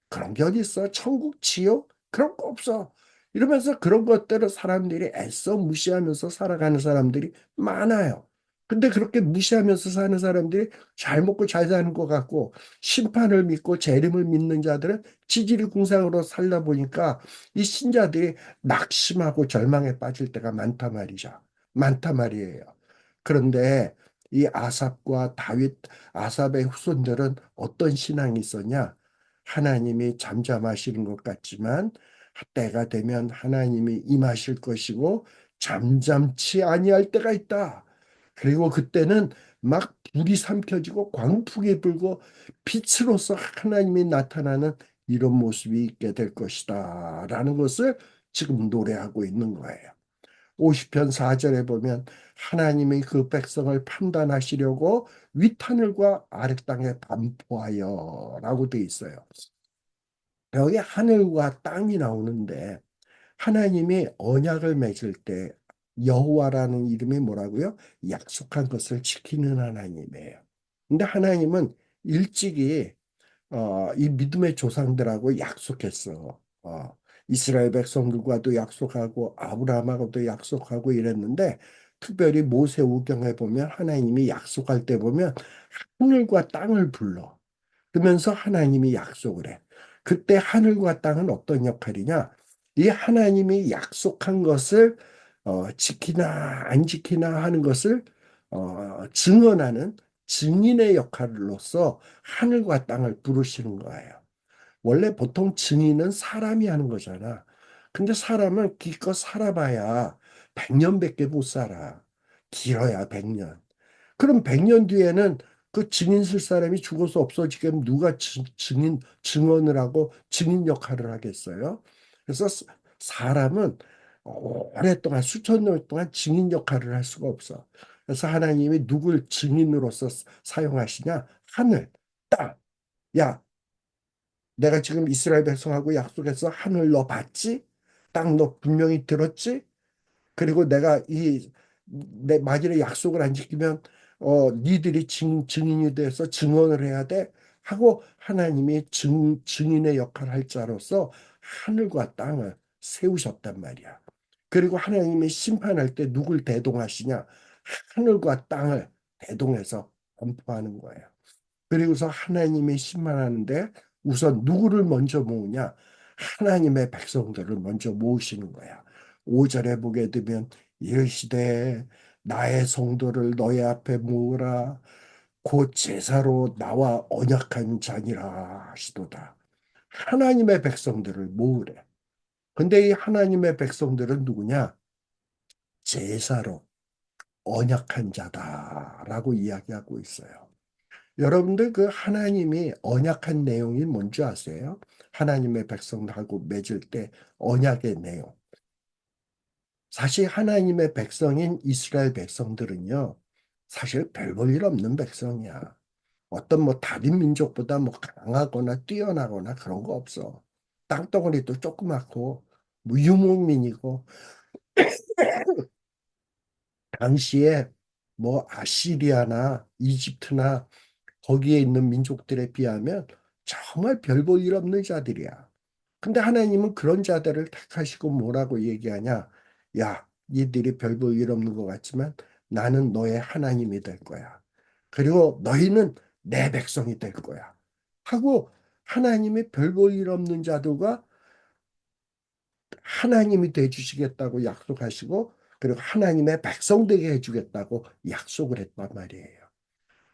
그런 게 어디 있어? 천국, 지옥 그런 거 없어. 이러면서 그런 것들을 사람들이 애써 무시하면서 살아가는 사람들이 많아요. 근데 그렇게 무시하면서 사는 사람들이 잘 먹고 잘 사는 것 같고 심판을 믿고 재림을 믿는 자들은 지질이 궁상으로 살다 보니까 이 신자들이 낙심하고 절망에 빠질 때가 많단 말이죠. 많단 말이에요. 그런데 이 아삽과 다윗, 아삽의 후손들은 어떤 신앙이 있었냐? 하나님이 잠잠하시는 것 같지만 때가 되면 하나님이 임하실 것이고 잠잠치 아니할 때가 있다. 그리고 그때는 막 불이 삼켜지고 광풍이 불고 빛으로서 하나님이 나타나는 이런 모습이 있게 될 것이다 라는 것을 지금 노래하고 있는 거예요. 50편 4절에 보면 하나님이 그 백성을 판단하시려고 윗하늘과 아랫땅에 반포하여 라고 돼 있어요. 여기 하늘과 땅이 나오는데 하나님이 언약을 맺을 때 여호와라는 이름이 뭐라고요? 약속한 것을 지키는 하나님이에요. 근데 하나님은 일찍이 이 믿음의 조상들하고 약속했어. 이스라엘 백성들과도 약속하고 아브라함하고도 약속하고 이랬는데 특별히 모세오경에 보면 하나님이 약속할 때 보면 하늘과 땅을 불러. 그러면서 하나님이 약속을 해. 그때 하늘과 땅은 어떤 역할이냐? 이 하나님이 약속한 것을 지키나 안 지키나 하는 것을 증언하는 증인의 역할로서 하늘과 땅을 부르시는 거예요. 원래 보통 증인은 사람이 하는 거잖아. 근데 사람은 기껏 살아봐야 100년밖에 못 살아. 길어야 100년. 그럼 100년 뒤에는 그 증인 쓸 사람이 죽어서 없어지면 누가 증언을 하고 증인 역할을 하겠어요? 그래서 사람은 오랫동안 수천 년 동안 증인 역할을 할 수가 없어. 그래서 하나님이 누굴 증인으로서 사용하시냐? 하늘, 땅. 야, 내가 지금 이스라엘 백성하고 약속해서 하늘 너 봤지? 땅 너 분명히 들었지? 그리고 내가 내 만일에 약속을 안 지키면 니들이 증인이 돼서 증언을 해야 돼 하고 하나님이 증인의 역할을 할 자로서 하늘과 땅을 세우셨단 말이야. 그리고 하나님이 심판할 때 누굴 대동하시냐? 하늘과 땅을 대동해서 범포하는 거예요. 그리고서 하나님이 심판하는데 우선 누구를 먼저 모으냐? 하나님의 백성들을 먼저 모으시는 거야. 5절에 보게 되면 이르시되 나의 성도를 너희 앞에 모으라 곧 제사로 나와 언약한 자니라 하시도다. 하나님의 백성들을 모으래. 근데 이 하나님의 백성들은 누구냐? 제사로 언약한 자다라고 이야기하고 있어요. 여러분들 그 하나님이 언약한 내용이 뭔지 아세요? 하나님의 백성하고 맺을 때 언약의 내용. 사실 하나님의 백성인 이스라엘 백성들은요, 사실 별 볼 일 없는 백성이야. 어떤 뭐 다른 민족보다 뭐 강하거나 뛰어나거나 그런 거 없어. 땅덩어리도 조그맣고, 뭐 유목민이고, 당시에 뭐 아시리아나 이집트나 거기에 있는 민족들에 비하면 정말 별 볼 일 없는 자들이야. 근데 하나님은 그런 자들을 택하시고 뭐라고 얘기하냐? 야, 얘들이 별 볼 일 없는 것 같지만 나는 너의 하나님이 될 거야. 그리고 너희는 내 백성이 될 거야. 하고 하나님이 별 볼 일 없는 자들과 하나님이 돼 주시겠다고 약속하시고 그리고 하나님의 백성 되게 해 주겠다고 약속을 했단 말이에요.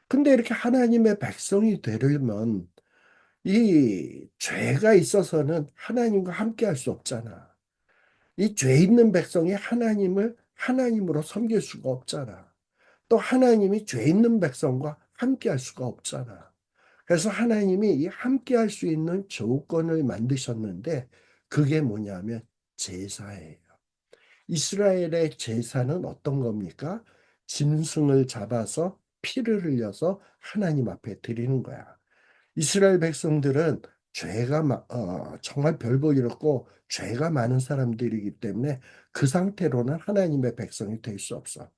근데 이렇게 하나님의 백성이 되려면 이 죄가 있어서는 하나님과 함께 할 수 없잖아. 이 죄 있는 백성이 하나님을 하나님으로 섬길 수가 없잖아. 또 하나님이 죄 있는 백성과 함께 할 수가 없잖아. 그래서 하나님이 이 함께 할 수 있는 조건을 만드셨는데 그게 뭐냐면 제사예요. 이스라엘의 제사는 어떤 겁니까? 짐승을 잡아서 피를 흘려서 하나님 앞에 드리는 거야. 이스라엘 백성들은 정말 별 볼 일 없고 죄가 많은 사람들이기 때문에 그 상태로는 하나님의 백성이 될 수 없어.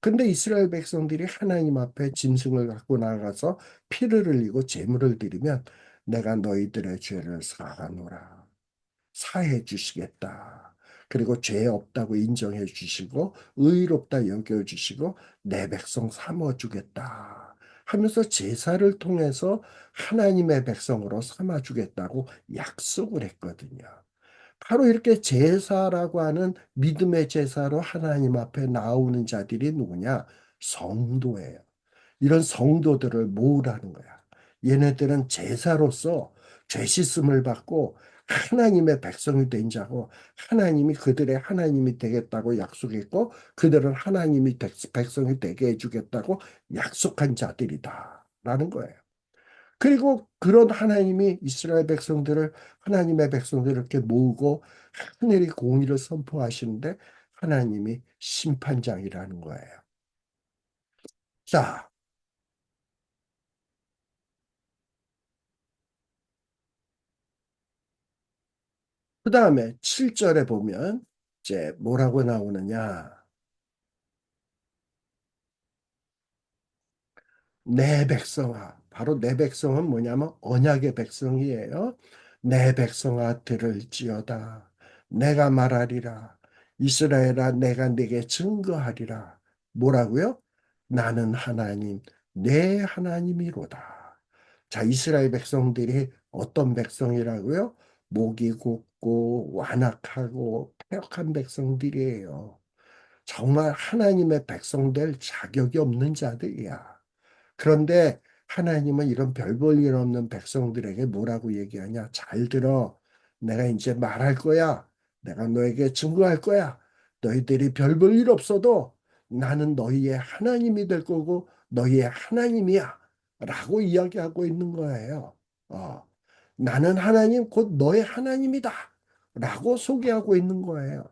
근데 이스라엘 백성들이 하나님 앞에 짐승을 갖고 나가서 피를 흘리고 제물을 드리면 내가 너희들의 죄를 사하노라. 사해 주시겠다. 그리고 죄 없다고 인정해 주시고 의롭다 여겨 주시고 내 백성 삼아 주겠다. 하면서 제사를 통해서 하나님의 백성으로 삼아 주겠다고 약속을 했거든요. 바로 이렇게 제사라고 하는 믿음의 제사로 하나님 앞에 나오는 자들이 누구냐? 성도예요. 이런 성도들을 모으라는 거야. 얘네들은 제사로서 죄 씻음을 받고 하나님의 백성이 된 자고 하나님이 그들의 하나님이 되겠다고 약속했고 그들은 하나님이 백성이 되게 해주겠다고 약속한 자들이다라는 거예요. 그리고 그런 하나님이 이스라엘 백성들을 하나님의 백성들을 이렇게 모으고 하늘이 공의를 선포하시는데 하나님이 심판장이라는 거예요. 자, 그 다음에 7절에 보면 이제 뭐라고 나오느냐. 내 백성아. 바로 내 백성은 뭐냐면 언약의 백성이에요. 내 백성아 들을지어다. 내가 말하리라. 이스라엘아 내가 네게 증거하리라. 뭐라고요? 나는 하나님, 내 하나님이로다. 자, 이스라엘 백성들이 어떤 백성이라고요? 목이 곧고 완악하고 패역한 백성들이에요. 정말 하나님의 백성 될 자격이 없는 자들이야. 그런데 하나님은 이런 별 볼 일 없는 백성들에게 뭐라고 얘기하냐? 잘 들어. 내가 이제 말할 거야. 내가 너에게 증거할 거야. 너희들이 별 볼 일 없어도 나는 너희의 하나님이 될 거고 너희의 하나님이야. 라고 이야기하고 있는 거예요. 어, 나는 하나님 곧 너의 하나님이다. 라고 소개하고 있는 거예요.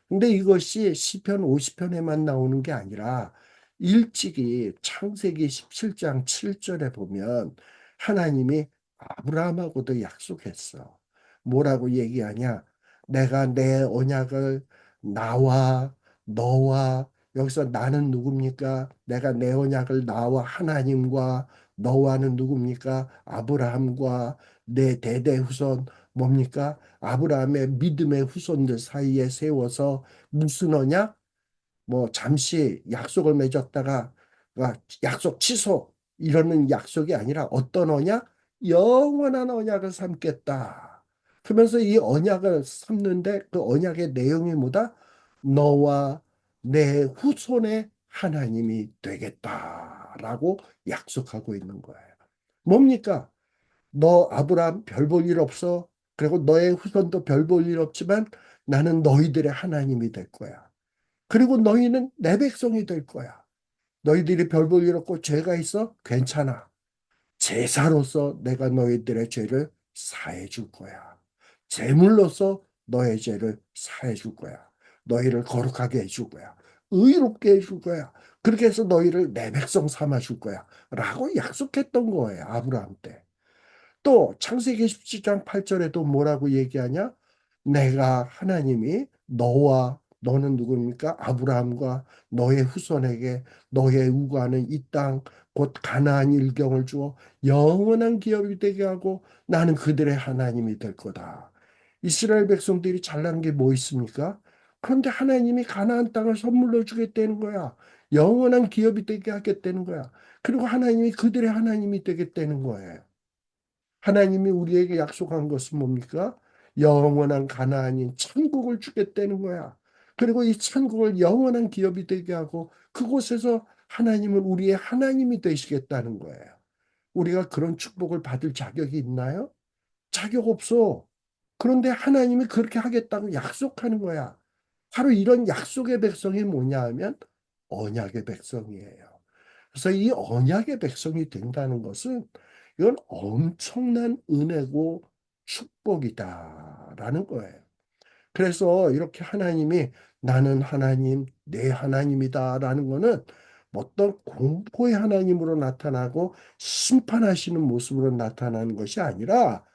근데 이것이 시편 50편에만 나오는 게 아니라 일찍이 창세기 17장 7절에 보면 하나님이 아브라함하고도 약속했어. 뭐라고 얘기하냐? 내가 내 언약을 나와 너와 여기서 나는 누굽니까? 내가 내 언약을 나와 하나님과 너와는 누굽니까? 아브라함과 내 대대 후손 뭡니까? 아브라함의 믿음의 후손들 사이에 세워서 무슨 언약? 뭐 잠시 약속을 맺었다가 약속 취소 이러는 약속이 아니라 어떤 언약? 영원한 언약을 삼겠다. 그러면서 이 언약을 삼는데 그 언약의 내용이 뭐다? 너와 내 후손의 하나님이 되겠다라고 약속하고 있는 거예요. 뭡니까? 너 아브라함 별 볼 일 없어. 그리고 너의 후손도 별 볼 일 없지만 나는 너희들의 하나님이 될 거야. 그리고 너희는 내 백성이 될 거야. 너희들이 별 볼 일 없고 죄가 있어? 괜찮아. 제사로서 내가 너희들의 죄를 사해 줄 거야. 제물로서 너의 죄를 사해 줄 거야. 너희를 거룩하게 해줄 거야. 의롭게 해줄 거야. 그렇게 해서 너희를 내 백성 삼아 줄 거야. 라고 약속했던 거예요. 아브라함 때. 또 창세기 17장 8절에도 뭐라고 얘기하냐? 내가 하나님이 너와 너는 누굽니까? 아브라함과 너의 후손에게 너의 우고하는 이 땅 곧 가나안 일경을 주어 영원한 기업이 되게 하고 나는 그들의 하나님이 될 거다. 이스라엘 백성들이 잘난 게 뭐 있습니까? 그런데 하나님이 가나안 땅을 선물로 주겠다는 거야. 영원한 기업이 되게 하겠다는 거야. 그리고 하나님이 그들의 하나님이 되겠다는 거예요. 하나님이 우리에게 약속한 것은 뭡니까? 영원한 가나안인 천국을 주겠다는 거야. 그리고 이 천국을 영원한 기업이 되게 하고 그곳에서 하나님은 우리의 하나님이 되시겠다는 거예요. 우리가 그런 축복을 받을 자격이 있나요? 자격 없어. 그런데 하나님이 그렇게 하겠다고 약속하는 거야. 바로 이런 약속의 백성이 뭐냐 하면 언약의 백성이에요. 그래서 이 언약의 백성이 된다는 것은 이건 엄청난 은혜고 축복이다라는 거예요. 그래서 이렇게 하나님이 나는 하나님, 내 하나님이다라는 거는 어떤 공포의 하나님으로 나타나고 심판하시는 모습으로 나타나는 것이 아니라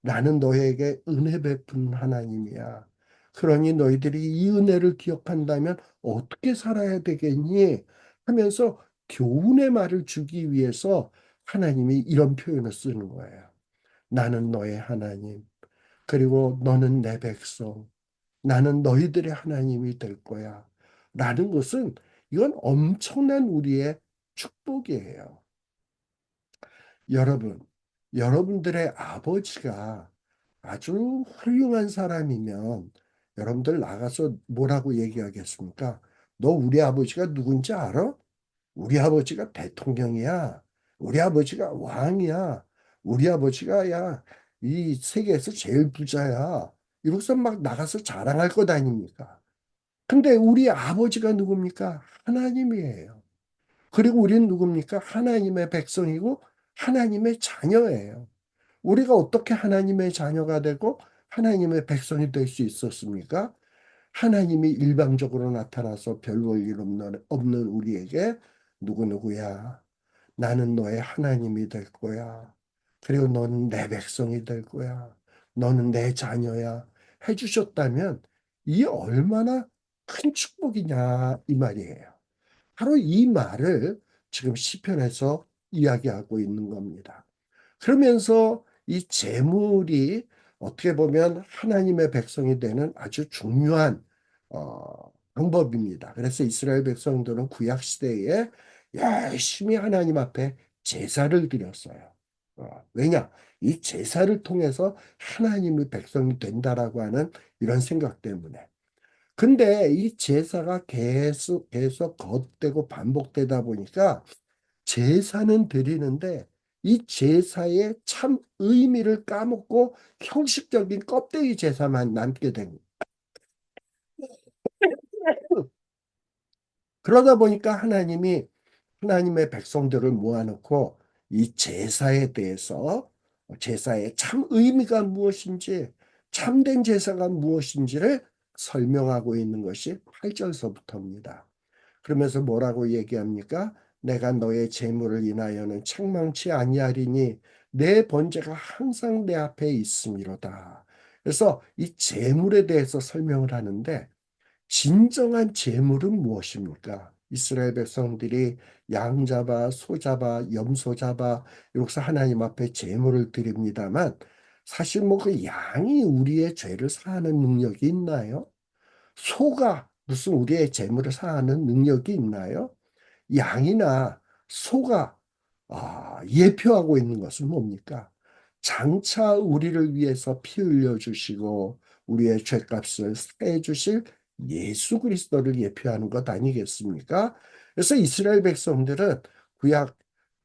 나는 너에게 은혜 베푼 하나님이야. 그러니 너희들이 이 은혜를 기억한다면 어떻게 살아야 되겠니? 하면서 교훈의 말을 주기 위해서 하나님이 이런 표현을 쓰는 거예요. 나는 너의 하나님, 그리고 너는 내 백성, 나는 너희들의 하나님이 될 거야. 라는 것은 이건 엄청난 우리의 축복이에요. 여러분, 여러분들의 아버지가 아주 훌륭한 사람이면 여러분들 나가서 뭐라고 얘기하겠습니까? 너 우리 아버지가 누군지 알아? 우리 아버지가 대통령이야. 우리 아버지가 왕이야. 우리 아버지가 야, 이 세계에서 제일 부자야. 이러고서 막 나가서 자랑할 것 아닙니까? 근데 우리 아버지가 누굽니까? 하나님이에요. 그리고 우리는 누굽니까? 하나님의 백성이고 하나님의 자녀예요. 우리가 어떻게 하나님의 자녀가 되고 하나님의 백성이 될 수 있었습니까? 하나님이 일방적으로 나타나서 별 볼 일 없는 우리에게 누구누구야. 나는 너의 하나님이 될 거야. 그리고 너는 내 백성이 될 거야. 너는 내 자녀야. 해주셨다면 이 얼마나 큰 축복이냐 이 말이에요. 바로 이 말을 지금 시편에서 이야기하고 있는 겁니다. 그러면서 이 재물이 어떻게 보면 하나님의 백성이 되는 아주 중요한 방법입니다. 그래서 이스라엘 백성들은 구약 시대에 열심히 하나님 앞에 제사를 드렸어요. 왜냐? 이 제사를 통해서 하나님의 백성이 된다라고 하는 이런 생각 때문에. 근데 이 제사가 계속 겉되고 반복되다 보니까 제사는 드리는데 이 제사의 참 의미를 까먹고 형식적인 껍데기 제사만 남게 된 거예요. 그러다 보니까 하나님의 백성들을 모아놓고 이 제사에 대해서 제사의 참 의미가 무엇인지 참된 제사가 무엇인지를 설명하고 있는 것이 8절서부터입니다. 그러면서 뭐라고 얘기합니까? 내가 너의 재물을 인하여는 책망치 아니하리니 내 번제가 항상 내 앞에 있음이로다. 그래서 이 재물에 대해서 설명을 하는데 진정한 재물은 무엇입니까? 이스라엘 백성들이 양 잡아, 소 잡아, 염소 잡아 이렇게 하나님 앞에 재물을 드립니다만 사실 뭐 그 양이 우리의 죄를 사하는 능력이 있나요? 소가 무슨 우리의 재물을 사하는 능력이 있나요? 양이나 소가 예표하고 있는 것은 뭡니까? 장차 우리를 위해서 피 흘려 주시고 우리의 죄값을 사해 주실 예수 그리스도를 예표하는 것 아니겠습니까? 그래서 이스라엘 백성들은 구약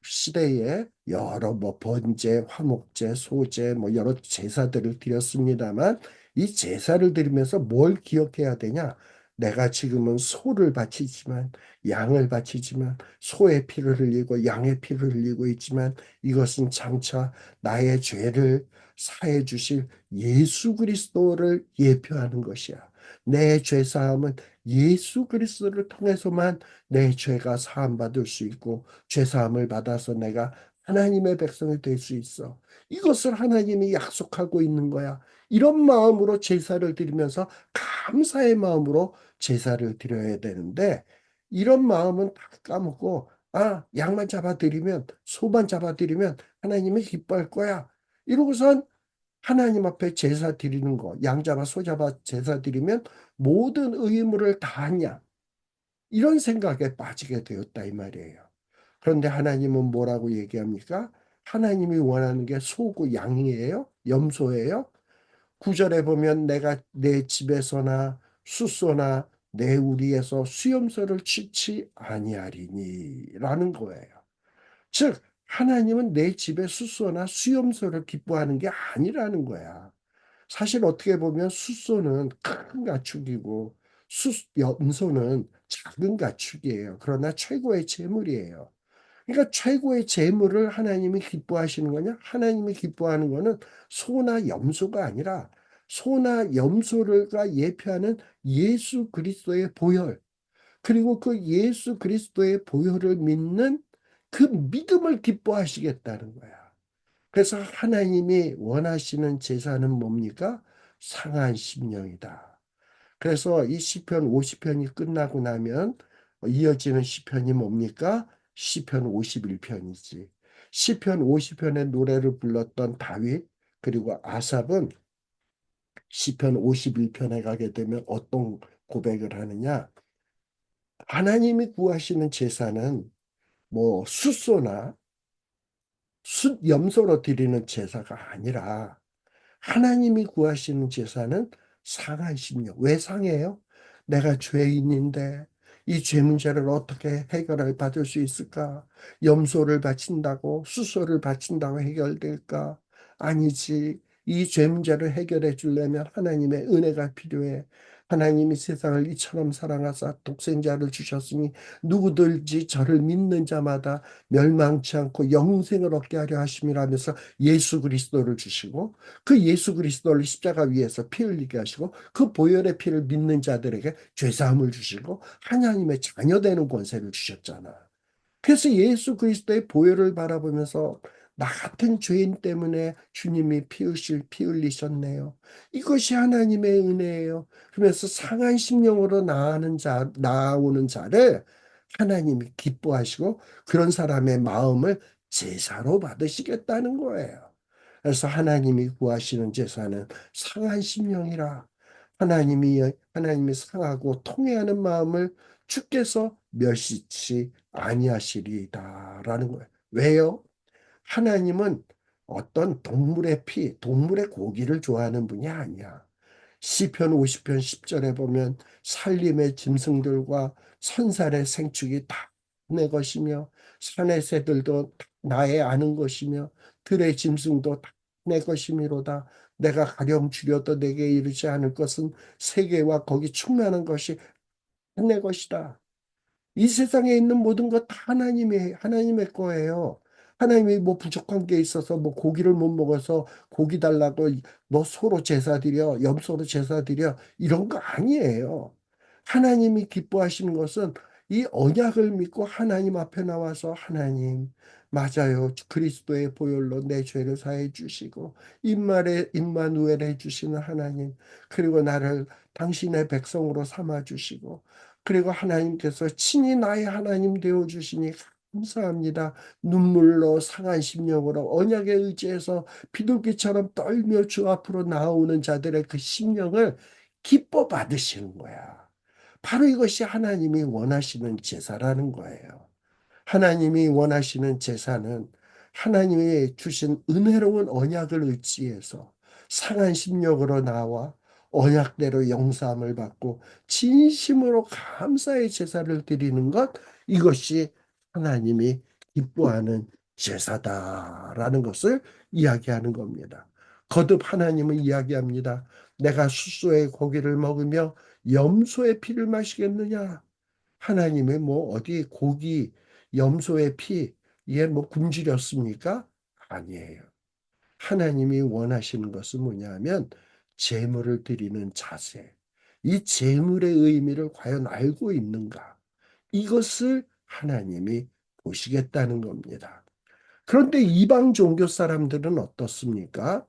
시대에 여러 뭐 번제, 화목제, 소제 뭐 여러 제사들을 드렸습니다만 이 제사를 드리면서 뭘 기억해야 되냐? 내가 지금은 소를 바치지만 양을 바치지만 소의 피를 흘리고 양의 피를 흘리고 있지만 이것은 장차 나의 죄를 사해 주실 예수 그리스도를 예표하는 것이야. 내 죄 사함은 예수 그리스도를 통해서만 내 죄가 사함 받을 수 있고 죄 사함을 받아서 내가 하나님의 백성이 될 수 있어. 이것을 하나님이 약속하고 있는 거야. 이런 마음으로 제사를 드리면서 감사의 마음으로 제사를 드려야 되는데 이런 마음은 다 까먹고 양만 잡아드리면 소만 잡아드리면 하나님이 기뻐할 거야. 이러고선 하나님 앞에 제사 드리는 거, 양 잡아 소 잡아 제사 드리면 모든 의무를 다하냐. 이런 생각에 빠지게 되었다 이 말이에요. 그런데 하나님은 뭐라고 얘기합니까? 하나님이 원하는 게 소고 양이에요? 염소예요? 구절에 보면 내가 내 집에서나 숫소나 내 우리에서 수염소를 취치 아니하리니 라는 거예요. 즉 하나님은 내 집에 숫소나 수염소를 기뻐하는 게 아니라는 거야. 사실 어떻게 보면 숫소는 큰 가축이고 염소는 작은 가축이에요. 그러나 최고의 재물이에요. 그러니까 최고의 재물을 하나님이 기뻐하시는 거냐? 하나님이 기뻐하는 거는 소나 염소가 아니라 소나 염소가 예표하는 예수 그리스도의 보혈, 그리고 그 예수 그리스도의 보혈을 믿는 그 믿음을 기뻐하시겠다는 거야. 그래서 하나님이 원하시는 제사는 뭡니까? 상한 심령이다. 그래서 이 시편 50편이 끝나고 나면 이어지는 시편이 뭡니까? 시편 51편이지. 시편 50편의 노래를 불렀던 다윗 그리고 아삽은 시편 51편에 가게 되면 어떤 고백을 하느냐? 하나님이 구하시는 제사는 뭐 숫소나 숫염소로 드리는 제사가 아니라 하나님이 구하시는 제사는 상한 심령. 왜 상해요? 내가 죄인인데 이 죄 문제를 어떻게 해결을 받을 수 있을까? 염소를 바친다고 숫소를 바친다고 해결될까? 아니지. 이 죄 문제를 해결해 주려면 하나님의 은혜가 필요해. 하나님이 세상을 이처럼 사랑하사 독생자를 주셨으니 누구든지 저를 믿는 자마다 멸망치 않고 영생을 얻게 하려 하심이라면서 예수 그리스도를 주시고, 그 예수 그리스도를 십자가 위에서 피 흘리게 하시고, 그 보혈의 피를 믿는 자들에게 죄사함을 주시고 하나님의 자녀 되는 권세를 주셨잖아. 그래서 예수 그리스도의 보혈을 바라보면서 나 같은 죄인 때문에 주님이 피 흘리셨네요. 이것이 하나님의 은혜예요. 그러면서 상한 심령으로 나아오는 자를 하나님이 기뻐하시고 그런 사람의 마음을 제사로 받으시겠다는 거예요. 그래서 하나님이 구하시는 제사는 상한 심령이라. 하나님이 상하고 통회하는 마음을 주께서 멸시치 아니하시리다라는 거예요. 왜요? 하나님은 어떤 동물의 피, 동물의 고기를 좋아하는 분이 아니야. 시편 50편 10절에 보면 산림의 짐승들과 선산의 생축이 다 내 것이며 산의 새들도 다 나의 아는 것이며 들의 짐승도 다 내 것이미로다. 내가 가령 줄여도 내게 이르지 않을 것은 세계와 거기 충만한 것이 내 것이다. 이 세상에 있는 모든 것 다 하나님의 거예요. 하나님이 뭐 부족한 게 있어서 뭐 고기를 못 먹어서 고기 달라고 너 소로 제사 드려, 염소로 제사 드려, 이런 거 아니에요. 하나님이 기뻐하시는 것은 이 언약을 믿고 하나님 앞에 나와서 하나님, 맞아요. 그리스도의 보혈로 내 죄를 사해 주시고 임마누엘 해 주시는 하나님, 그리고 나를 당신의 백성으로 삼아 주시고, 그리고 하나님께서 친히 나의 하나님 되어 주시니 감사합니다. 눈물로 상한 심령으로 언약에 의지해서 비둘기처럼 떨며 주 앞으로 나오는 자들의 그 심령을 기뻐 받으시는 거야. 바로 이것이 하나님이 원하시는 제사라는 거예요. 하나님이 원하시는 제사는 하나님이 주신 은혜로운 언약을 의지해서 상한 심령으로 나와 언약대로 영사함을 받고 진심으로 감사의 제사를 드리는 것, 이것이 하나님이 기뻐하는 제사다라는 것을 이야기하는 겁니다. 거듭 하나님은 이야기합니다. 내가 숫소의 고기를 먹으며 염소의 피를 마시겠느냐? 하나님의 뭐 어디 고기, 염소의 피에 뭐 굶주렸습니까? 아니에요. 하나님이 원하시는 것은 뭐냐면 제물을 드리는 자세. 이 제물의 의미를 과연 알고 있는가? 이것을 하나님이 보시겠다는 겁니다. 그런데 이방 종교 사람들은 어떻습니까?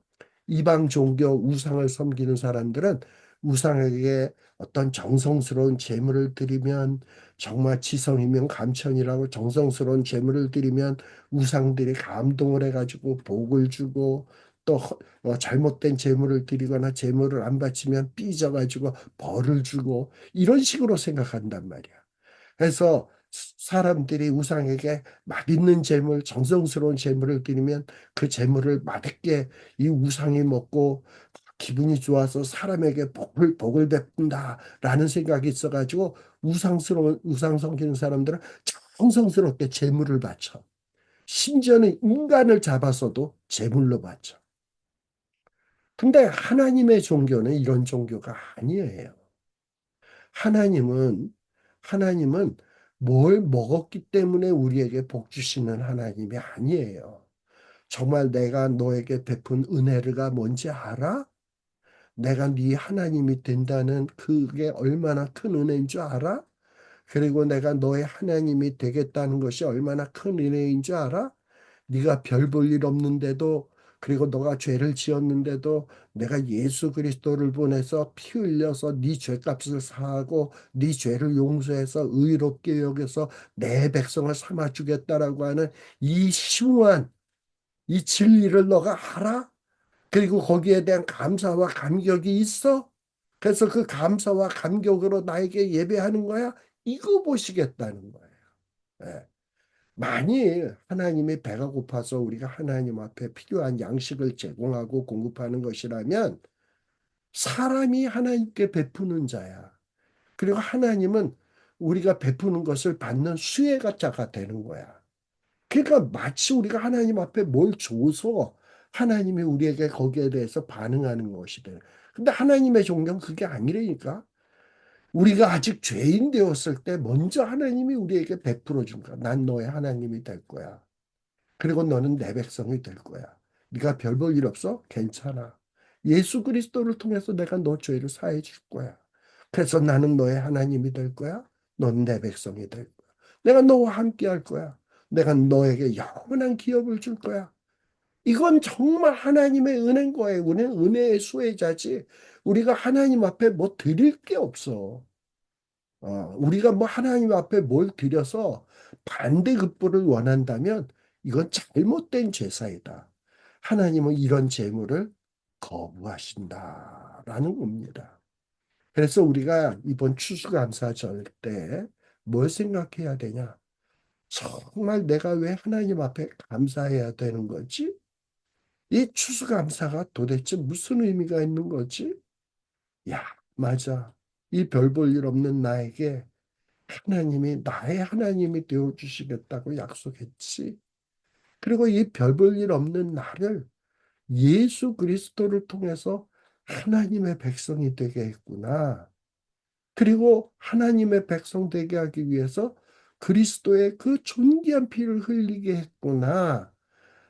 이방 종교 우상을 섬기는 사람들은 우상에게 어떤 정성스러운 제물을 드리면, 정말 지성이면 감천이라고 정성스러운 제물을 드리면 우상들이 감동을 해가지고 복을 주고, 또 잘못된 제물을 드리거나 제물을 안 바치면 삐져가지고 벌을 주고, 이런 식으로 생각한단 말이야. 그래서 사람들이 우상에게 맛있는 재물, 정성스러운 재물을 드리면 그 재물을 맛있게 이 우상이 먹고 기분이 좋아서 사람에게 복을 베푼다라는 생각이 있어가지고 우상 섬기는 사람들은 정성스럽게 재물을 바쳐. 심지어는 인간을 잡아서도 제물로 바쳐. 근데 하나님의 종교는 이런 종교가 아니에요. 하나님은 하나님은 뭘 먹었기 때문에 우리에게 복 주시는 하나님이 아니에요. 정말 내가 너에게 베푼 은혜가 뭔지 알아? 내가 네 하나님이 된다는 그게 얼마나 큰 은혜인 줄 알아? 그리고 내가 너의 하나님이 되겠다는 것이 얼마나 큰 은혜인 줄 알아? 네가 별 볼 일 없는데도, 그리고 너가 죄를 지었는데도 내가 예수 그리스도를 보내서 피 흘려서 네 죄값을 사하고 네 죄를 용서해서 의롭게 여겨서 내 백성을 삼아 주겠다라고 하는 이 심오한 이 진리를 너가 알아? 그리고 거기에 대한 감사와 감격이 있어? 그래서 그 감사와 감격으로 나에게 예배하는 거야? 이거 보시겠다는 거예요. 예. 만일 하나님의 배가 고파서 우리가 하나님 앞에 필요한 양식을 제공하고 공급하는 것이라면 사람이 하나님께 베푸는 자야. 그리고 하나님은 우리가 베푸는 것을 받는 수혜자가 되는 거야. 그러니까 마치 우리가 하나님 앞에 뭘 줘서 하나님이 우리에게 거기에 대해서 반응하는 것이 돼. 근데 하나님의 종교는 그게 아니라니까. 우리가 아직 죄인 되었을 때 먼저 하나님이 우리에게 베풀어 준 거야. 난 너의 하나님이 될 거야. 그리고 너는 내 백성이 될 거야. 네가 별 볼 일 없어? 괜찮아. 예수 그리스도를 통해서 내가 너 죄를 사해 줄 거야. 그래서 나는 너의 하나님이 될 거야. 넌 내 백성이 될 거야. 내가 너와 함께 할 거야. 내가 너에게 영원한 기업을 줄 거야. 이건 정말 하나님의 은혜인 거예요. 우리는 은혜의 수혜자지. 우리가 하나님 앞에 뭐 드릴 게 없어. 우리가 뭐 하나님 앞에 뭘 드려서 반대급부를 원한다면 이건 잘못된 제사이다. 하나님은 이런 제물을 거부하신다라는 겁니다. 그래서 우리가 이번 추수감사절 때 뭘 생각해야 되냐? 정말 내가 왜 하나님 앞에 감사해야 되는 거지? 이 추수감사가 도대체 무슨 의미가 있는 거지? 야, 맞아. 이 별 볼 일 없는 나에게 하나님이 나의 하나님이 되어 주시겠다고 약속했지. 그리고 이 별 볼 일 없는 나를 예수 그리스도를 통해서 하나님의 백성이 되게 했구나. 그리고 하나님의 백성 되게 하기 위해서 그리스도의 그 존귀한 피를 흘리게 했구나.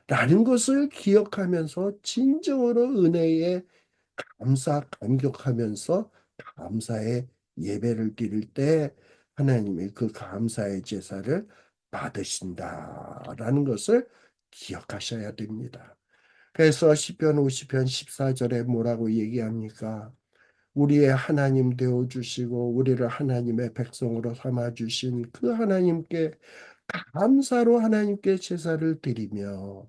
라는 것을 기억하면서 진정으로 은혜에 감격하면서 감사의 예배를 드릴 때 하나님이 그 감사의 제사를 받으신다라는 것을 기억하셔야 됩니다. 그래서 시편 50편 14절에 뭐라고 얘기합니까? 우리의 하나님 되어 주시고 우리를 하나님의 백성으로 삼아 주신 그 하나님께 감사로 하나님께 제사를 드리며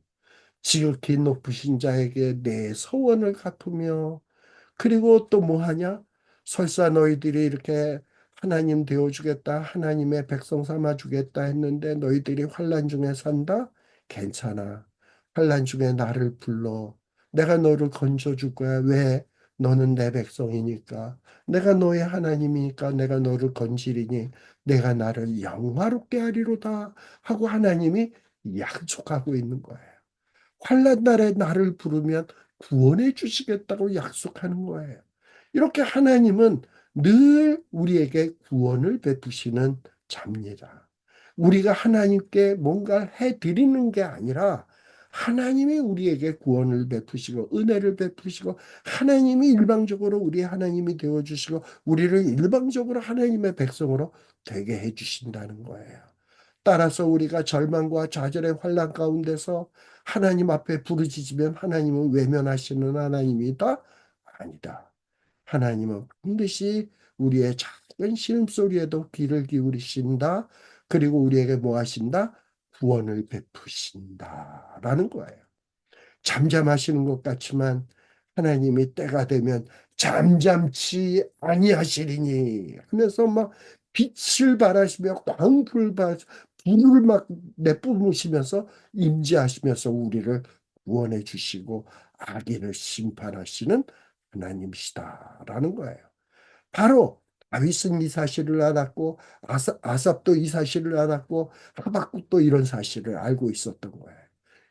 지극히 높으신 자에게 내 소원을 갚으며 그리고 또 뭐 하냐? 설사 너희들이 이렇게 하나님 되어 주겠다, 하나님의 백성 삼아 주겠다 했는데 너희들이 환난 중에 산다? 괜찮아. 환난 중에 나를 불러. 내가 너를 건져 줄 거야. 왜? 너는 내 백성이니까. 내가 너의 하나님이니까 내가 너를 건지리니 내가 나를 영화롭게 하리로다 하고 하나님이 약속하고 있는 거예요. 환난 날에 나를 부르면 구원해 주시겠다고 약속하는 거예요. 이렇게 하나님은 늘 우리에게 구원을 베푸시는 자입니다. 우리가 하나님께 뭔가 해 드리는 게 아니라 하나님이 우리에게 구원을 베푸시고 은혜를 베푸시고 하나님이 일방적으로 우리의 하나님이 되어 주시고 우리를 일방적으로 하나님의 백성으로 되게 해 주신다는 거예요. 따라서 우리가 절망과 좌절의 환난 가운데서 하나님 앞에 부르짖으면 하나님은 외면하시는 하나님이다? 아니다. 하나님은 반드시 우리의 작은 신음소리에도 귀를 기울이신다. 그리고 우리에게 뭐 하신다? 구원을 베푸신다. 라는 거예요. 잠잠하시는 것 같지만 하나님이 때가 되면 잠잠치 아니하시리니 하면서 막 빛을 발하시며 광불 발 불을 막 내뿜으시면서 임재하시면서 우리를 구원해 주시고 악인을 심판하시는 하나님이시다라는 거예요. 바로 다윗은 이 사실을 알았고 아삽도 이 사실을 알았고 하박국도 이런 사실을 알고 있었던 거예요.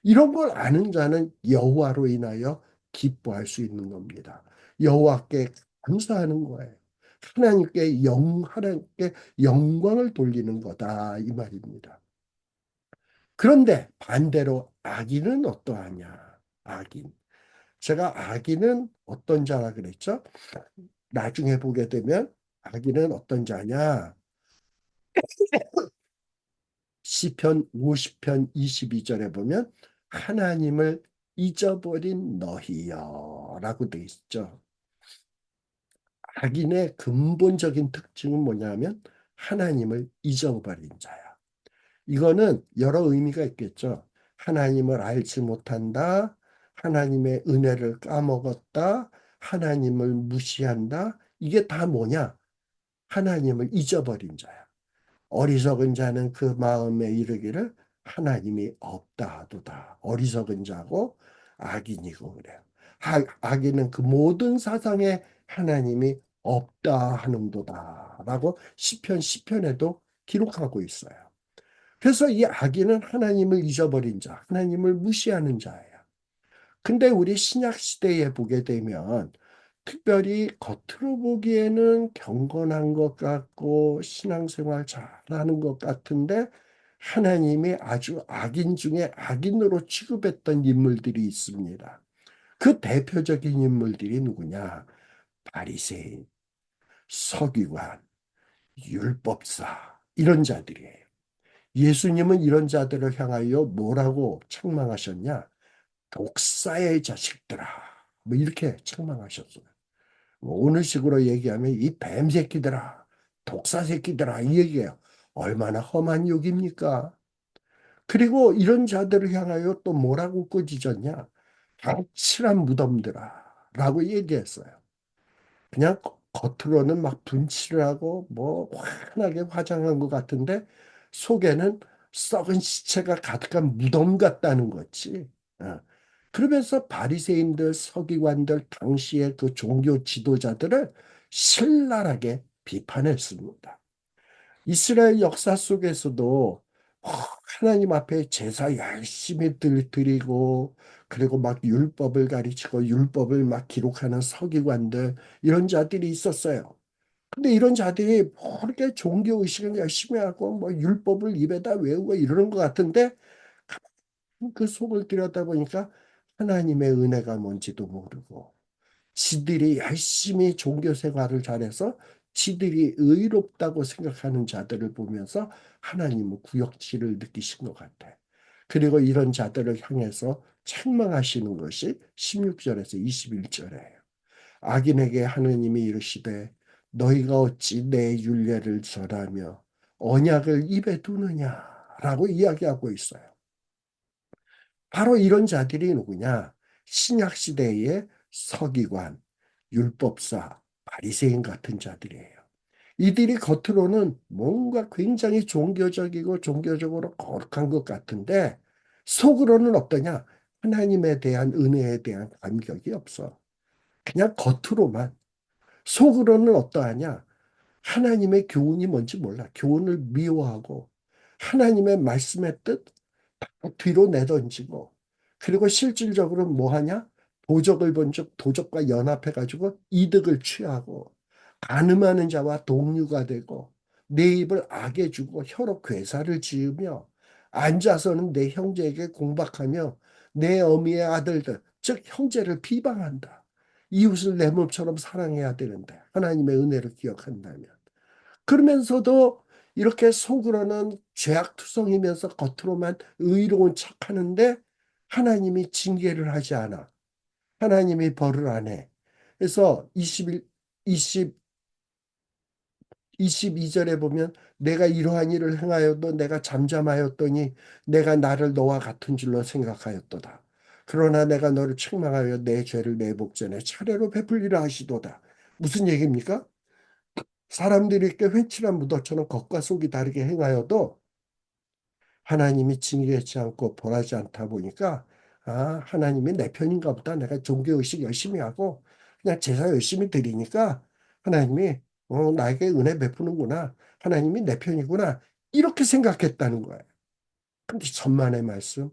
이런 걸 아는 자는 여호와로 인하여 기뻐할 수 있는 겁니다. 여호와께 감사하는 거예요. 하나님께 영광을 돌리는 거다 이 말입니다. 그런데 반대로 악인은 어떠하냐? 악인. 제가 악인은 어떤 자라 그랬죠? 나중에 보게 되면 악인은 어떤 자냐? 시편 50편 22절에 보면 하나님을 잊어버린 너희여라고 돼 있죠. 악인의 근본적인 특징은 뭐냐면 하나님을 잊어버린 자야. 이거는 여러 의미가 있겠죠. 하나님을 알지 못한다. 하나님의 은혜를 까먹었다. 하나님을 무시한다. 이게 다 뭐냐? 하나님을 잊어버린 자야. 어리석은 자는 그 마음에 이르기를 하나님이 없다 하도다. 어리석은 자고 악인이고 그래요. 악인은 그 모든 사상에 하나님이 없다 하는도다라고 시편에도 기록하고 있어요. 그래서 이 악인은 하나님을 잊어버린 자, 하나님을 무시하는 자예요. 근데 우리 신약 시대에 보게 되면 특별히 겉으로 보기에는 경건한 것 같고 신앙생활 잘하는 것 같은데 하나님이 아주 악인 중에 악인으로 취급했던 인물들이 있습니다. 그 대표적인 인물들이 누구냐? 바리새인, 서기관, 율법사 이런 자들이에요. 예수님은 이런 자들을 향하여 뭐라고 책망하셨냐? 독사의 자식들아. 뭐 이렇게 책망하셨어요. 뭐 오늘 식으로 얘기하면 이 뱀 새끼들아, 독사 새끼들아 이 얘기예요. 얼마나 험한 욕입니까? 그리고 이런 자들을 향하여 또 뭐라고 꾸짖었냐? 확실한 무덤들아 라고 얘기했어요. 그냥 겉으로는 막 분칠을 하고 뭐 환하게 화장한 것 같은데 속에는 썩은 시체가 가득한 무덤 같다는 거지. 어. 그러면서 바리새인들, 서기관들, 당시의 그 종교 지도자들을 신랄하게 비판했습니다. 이스라엘 역사 속에서도 하나님 앞에 제사 열심히 드리고 그리고 막 율법을 가르치고 율법을 막 기록하는 서기관들 이런 자들이 있었어요. 근데 이런 자들이 모르게 종교 의식을 열심히 하고 뭐 율법을 입에다 외우고 이러는 것 같은데 그 속을 들여다보니까 하나님의 은혜가 뭔지도 모르고 지들이 열심히 종교 생활을 잘해서 지들이 의롭다고 생각하는 자들을 보면서 하나님은 구역질을 느끼신 것 같아. 그리고 이런 자들을 향해서 책망하시는 것이 16절에서 21절이에요. 악인에게 하느님이 이르시되 너희가 어찌 내 율례를 절하며 언약을 입에 두느냐라고 이야기하고 있어요. 바로 이런 자들이 누구냐? 신약 시대의 서기관, 율법사, 바리새인 같은 자들이에요. 이들이 겉으로는 뭔가 굉장히 종교적이고 종교적으로 거룩한 것 같은데 속으로는 어떠냐? 하나님에 대한 은혜에 대한 감격이 없어. 그냥 겉으로만. 속으로는 어떠하냐? 하나님의 교훈이 뭔지 몰라. 교훈을 미워하고 하나님의 말씀의 뜻 뒤로 내던지고 그리고 실질적으로 뭐 하냐? 도적을 본즉 도적과 연합해가지고 이득을 취하고 간음하는 자와 동류가 되고 내 입을 악에 주고 혀로 괴사를 지으며 앉아서는 내 형제에게 공박하며 내 어미의 아들들 즉 형제를 비방한다. 이웃을 내 몸처럼 사랑해야 되는데 하나님의 은혜를 기억한다면 그러면서도 이렇게 속으로는 죄악투성이면서 겉으로만 의로운 척하는데 하나님이 징계를 하지 않아. 하나님이 벌을 안 해. 그래서 20, 22절에 보면 내가 이러한 일을 행하여도 내가 잠잠하였더니 내가 나를 너와 같은 줄로 생각하였도다. 그러나 내가 너를 책망하여 내 죄를 내 복전에 차례로 베풀리라 하시도다. 무슨 얘기입니까? 사람들이 이렇게 훤칠한 무덤처럼 겉과 속이 다르게 행하여도 하나님이 징계하지 않고 벌하지 않다 보니까 하나님이 내 편인가 보다. 내가 종교의식 열심히 하고 그냥 제사 열심히 드리니까 하나님이 나에게 은혜 베푸는구나. 하나님이 내 편이구나. 이렇게 생각했다는 거예요. 근데 천만의 말씀,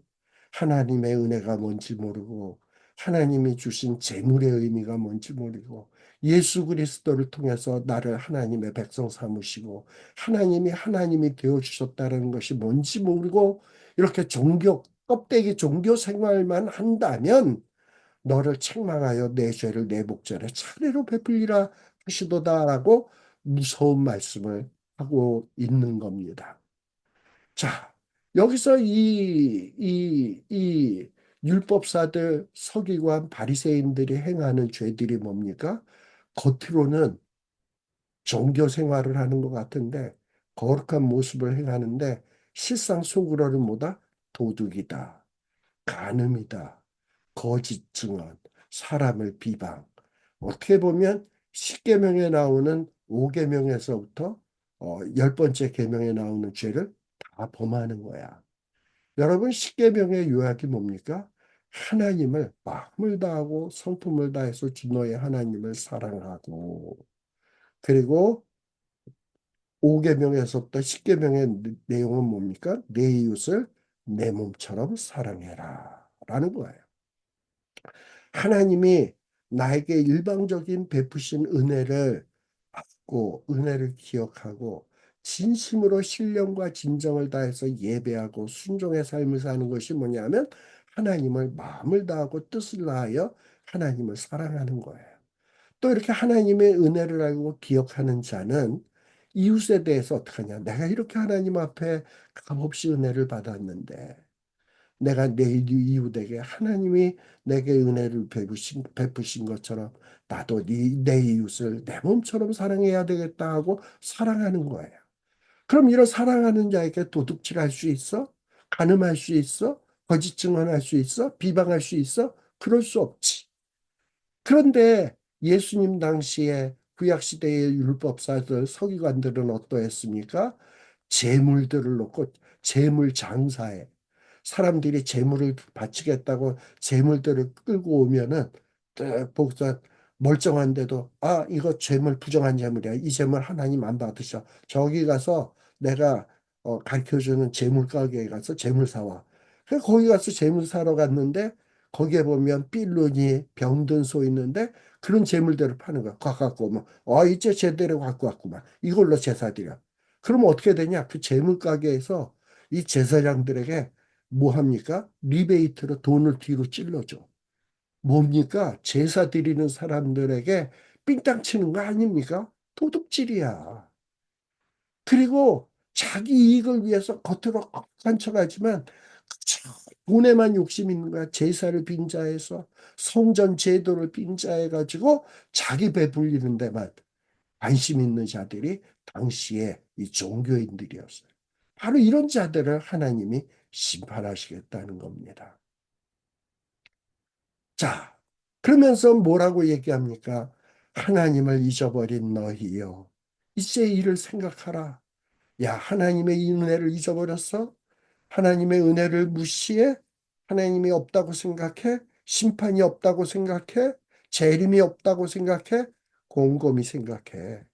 하나님의 은혜가 뭔지 모르고 하나님이 주신 재물의 의미가 뭔지 모르고 예수 그리스도를 통해서 나를 하나님의 백성 삼으시고 하나님이 하나님이 되어 주셨다는 것이 뭔지 모르고 이렇게 종교 껍데기 종교 생활만 한다면 너를 책망하여 내 죄를 내 목전에 차례로 베풀리라 하시도다라고 무서운 말씀을 하고 있는 겁니다. 자, 여기서 이 율법사들, 서기관, 바리새인들이 행하는 죄들이 뭡니까? 겉으로는 종교 생활을 하는 것 같은데 거룩한 모습을 행하는데 실상 속으로는 뭐다? 도둑이다, 간음이다, 거짓 증언, 사람을 비방. 어떻게 보면 십계명에 나오는 5계명에서부터 10번째 계명에 나오는 죄를 다 범하는 거야. 여러분 십계명의 요약이 뭡니까? 하나님을 마음을 다하고 성품을 다해서 주 너의 하나님을 사랑하고 그리고 5계명에서부터 십계명의 내용은 뭡니까? 내 이웃을 내 몸처럼 사랑해라 라는 거예요. 하나님이 나에게 일방적인 베푸신 은혜를 받고 은혜를 기억하고 진심으로 신령과 진정을 다해서 예배하고 순종의 삶을 사는 것이 뭐냐면 하나님을 마음을 다하고 뜻을 다하여 하나님을 사랑하는 거예요. 또 이렇게 하나님의 은혜를 알고 기억하는 자는 이웃에 대해서 어떡하냐. 내가 이렇게 하나님 앞에 값없이 은혜를 받았는데 내가 내 이웃에게 하나님이 내게 은혜를 베푸신 것처럼 나도 내 이웃을 내 몸처럼 사랑해야 되겠다 하고 사랑하는 거예요. 그럼 이런 사랑하는 자에게 도둑질할 수 있어? 간음할 수 있어? 거짓 증언할 수 있어? 비방할 수 있어? 그럴 수 없지. 그런데 예수님 당시에 구약시대의 율법사들, 서기관들은 어떠했습니까? 재물들을 놓고 재물 장사에 사람들이 재물을 바치겠다고 재물들을 끌고 오면은 보고서 멀쩡한데도 이거 재물 부정한 재물이야. 이 재물 하나님 안 받으셔. 저기 가서 내가 가르쳐주는 재물 가게에 가서 재물 사와. 그래서 거기 가서 재물 사러 갔는데 거기에 보면 삘론이 병든 소 있는데 그런 재물들을 파는 거야. 갖고 오면 이제 제대로 갖고 왔구만. 이걸로 제사 드려. 그러면 어떻게 되냐? 그 재물 가게에서 이 제사장들에게 뭐 합니까? 리베이트로 돈을 뒤로 찔러줘. 뭡니까? 제사 드리는 사람들에게 삥땅 치는 거 아닙니까? 도둑질이야. 그리고 자기 이익을 위해서 겉으로 간척하지만 돈에만 욕심 있는 거야. 제사를 빙자해서 성전 제도를 빙자해가지고 자기 배불리는 데만 관심 있는 자들이 당시에 이 종교인들이었어요. 바로 이런 자들을 하나님이 심판하시겠다는 겁니다. 자, 그러면서 뭐라고 얘기합니까? 하나님을 잊어버린 너희여, 이제 이를 생각하라. 야, 하나님의 은혜를 잊어버렸어? 하나님의 은혜를 무시해? 하나님이 없다고 생각해? 심판이 없다고 생각해? 재림이 없다고 생각해? 곰곰이 생각해.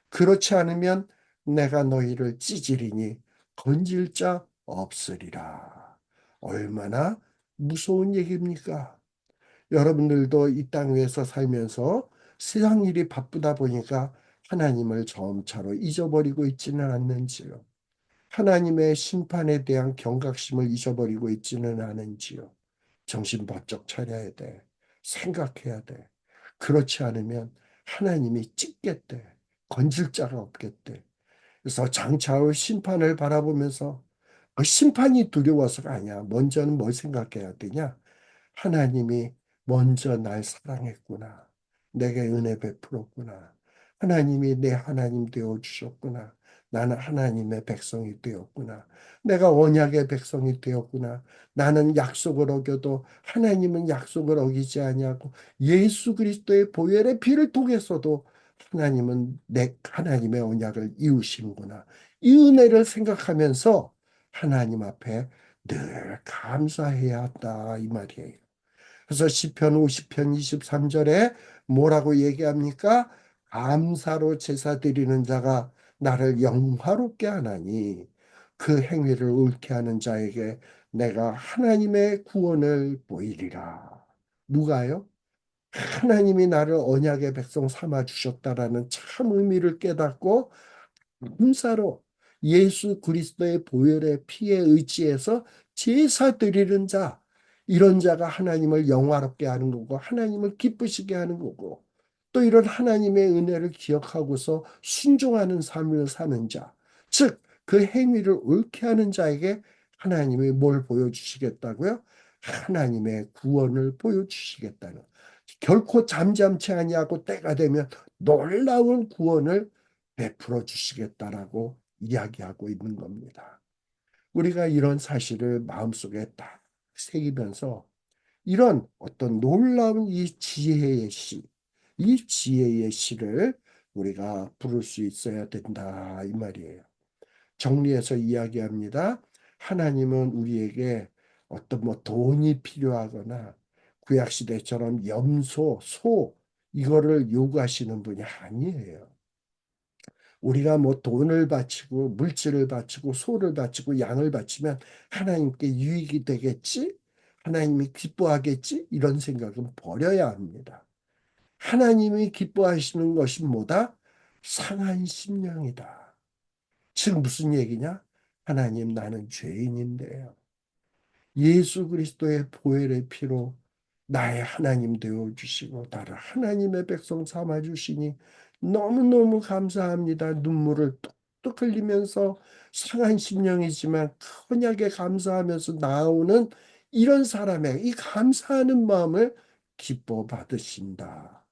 그렇지 않으면 내가 너희를 찌질이니 건질 자 없으리라. 얼마나 무서운 얘기입니까? 여러분들도 이 땅 위에서 살면서 세상 일이 바쁘다 보니까 하나님을 점차로 잊어버리고 있지는 않는지요. 하나님의 심판에 대한 경각심을 잊어버리고 있지는 않은지요. 정신 바짝 차려야 돼. 생각해야 돼. 그렇지 않으면 하나님이 찢겠대. 건질 자가 없겠대. 그래서 장차의 심판을 바라보면서 심판이 두려워서가 아니야. 먼저는 뭘 생각해야 되냐? 하나님이 먼저 날 사랑했구나. 내게 은혜 베풀었구나. 하나님이 내 하나님 되어 주셨구나. 나는 하나님의 백성이 되었구나. 내가 언약의 백성이 되었구나. 나는 약속을 어겨도 하나님은 약속을 어기지 아니하고 예수 그리스도의 보혈의 피를 통해서도 하나님은 내 하나님의 언약을 이루시는구나. 이 은혜를 생각하면서 하나님 앞에 늘 감사해야 한다 이 말이에요. 그래서 시편 50편 23절에 뭐라고 얘기합니까? 감사로 제사 드리는 자가 나를 영화롭게 하나니 그 행위를 옳게 하는 자에게 내가 하나님의 구원을 보이리라. 누가요? 하나님이 나를 언약의 백성 삼아 주셨다라는 참 의미를 깨닫고 감사로 예수 그리스도의 보혈의 피에 의지해서 제사 드리는 자, 이런 자가 하나님을 영화롭게 하는 거고 하나님을 기쁘시게 하는 거고 또 이런 하나님의 은혜를 기억하고서 순종하는 삶을 사는 자, 즉 그 행위를 옳게 하는 자에게 하나님이 뭘 보여주시겠다고요? 하나님의 구원을 보여주시겠다는, 결코 잠잠치 아니하고 때가 되면 놀라운 구원을 베풀어 주시겠다라고 이야기하고 있는 겁니다. 우리가 이런 사실을 마음속에 딱 새기면서 이런 어떤 놀라운 이 지혜의 시, 이 지혜의 시를 우리가 부를 수 있어야 된다 이 말이에요. 정리해서 이야기합니다. 하나님은 우리에게 어떤 돈이 필요하거나 구약시대처럼 염소, 소 이거를 요구하시는 분이 아니에요. 우리가 돈을 바치고 물질을 바치고 소를 바치고 양을 바치면 하나님께 유익이 되겠지? 하나님이 기뻐하겠지? 이런 생각은 버려야 합니다. 하나님이 기뻐하시는 것이 뭐다? 상한 심령이다. 즉 무슨 얘기냐? 하나님, 나는 죄인인데요. 예수 그리스도의 보혈의 피로 나의 하나님 되어주시고 나를 하나님의 백성 삼아주시니 너무너무 감사합니다. 눈물을 뚝뚝 흘리면서 상한 심령이지만 헌약에 감사하면서 나오는 이런 사람의 이 감사하는 마음을 기뻐 받으신다.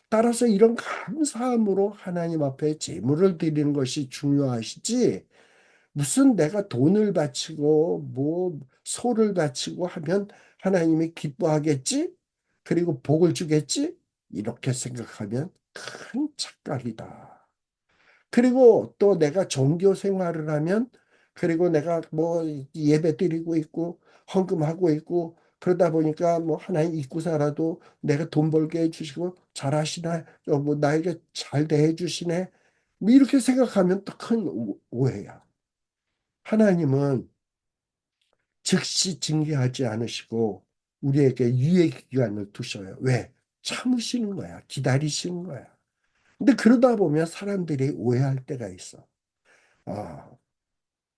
따라서 이런 감사함으로 하나님 앞에 제물을 드리는 것이 중요하시지, 무슨 내가 돈을 바치고 뭐 소를 바치고 하면 하나님이 기뻐하겠지? 그리고 복을 주겠지? 이렇게 생각하면 큰 착각이다. 그리고 또 내가 종교 생활을 하면, 그리고 내가 뭐 예배 드리고 있고 헌금하고 있고 그러다 보니까 뭐 하나님 잊고 살아도 내가 돈 벌게 해주시고 잘하시나, 뭐 나에게 잘 대해 주시네, 뭐 이렇게 생각하면 또 큰 오해야. 하나님은 즉시 징계하지 않으시고 우리에게 유예 기간을 두셔요. 왜? 참으시는 거야. 기다리시는 거야. 근데 그러다 보면 사람들이 오해할 때가 있어.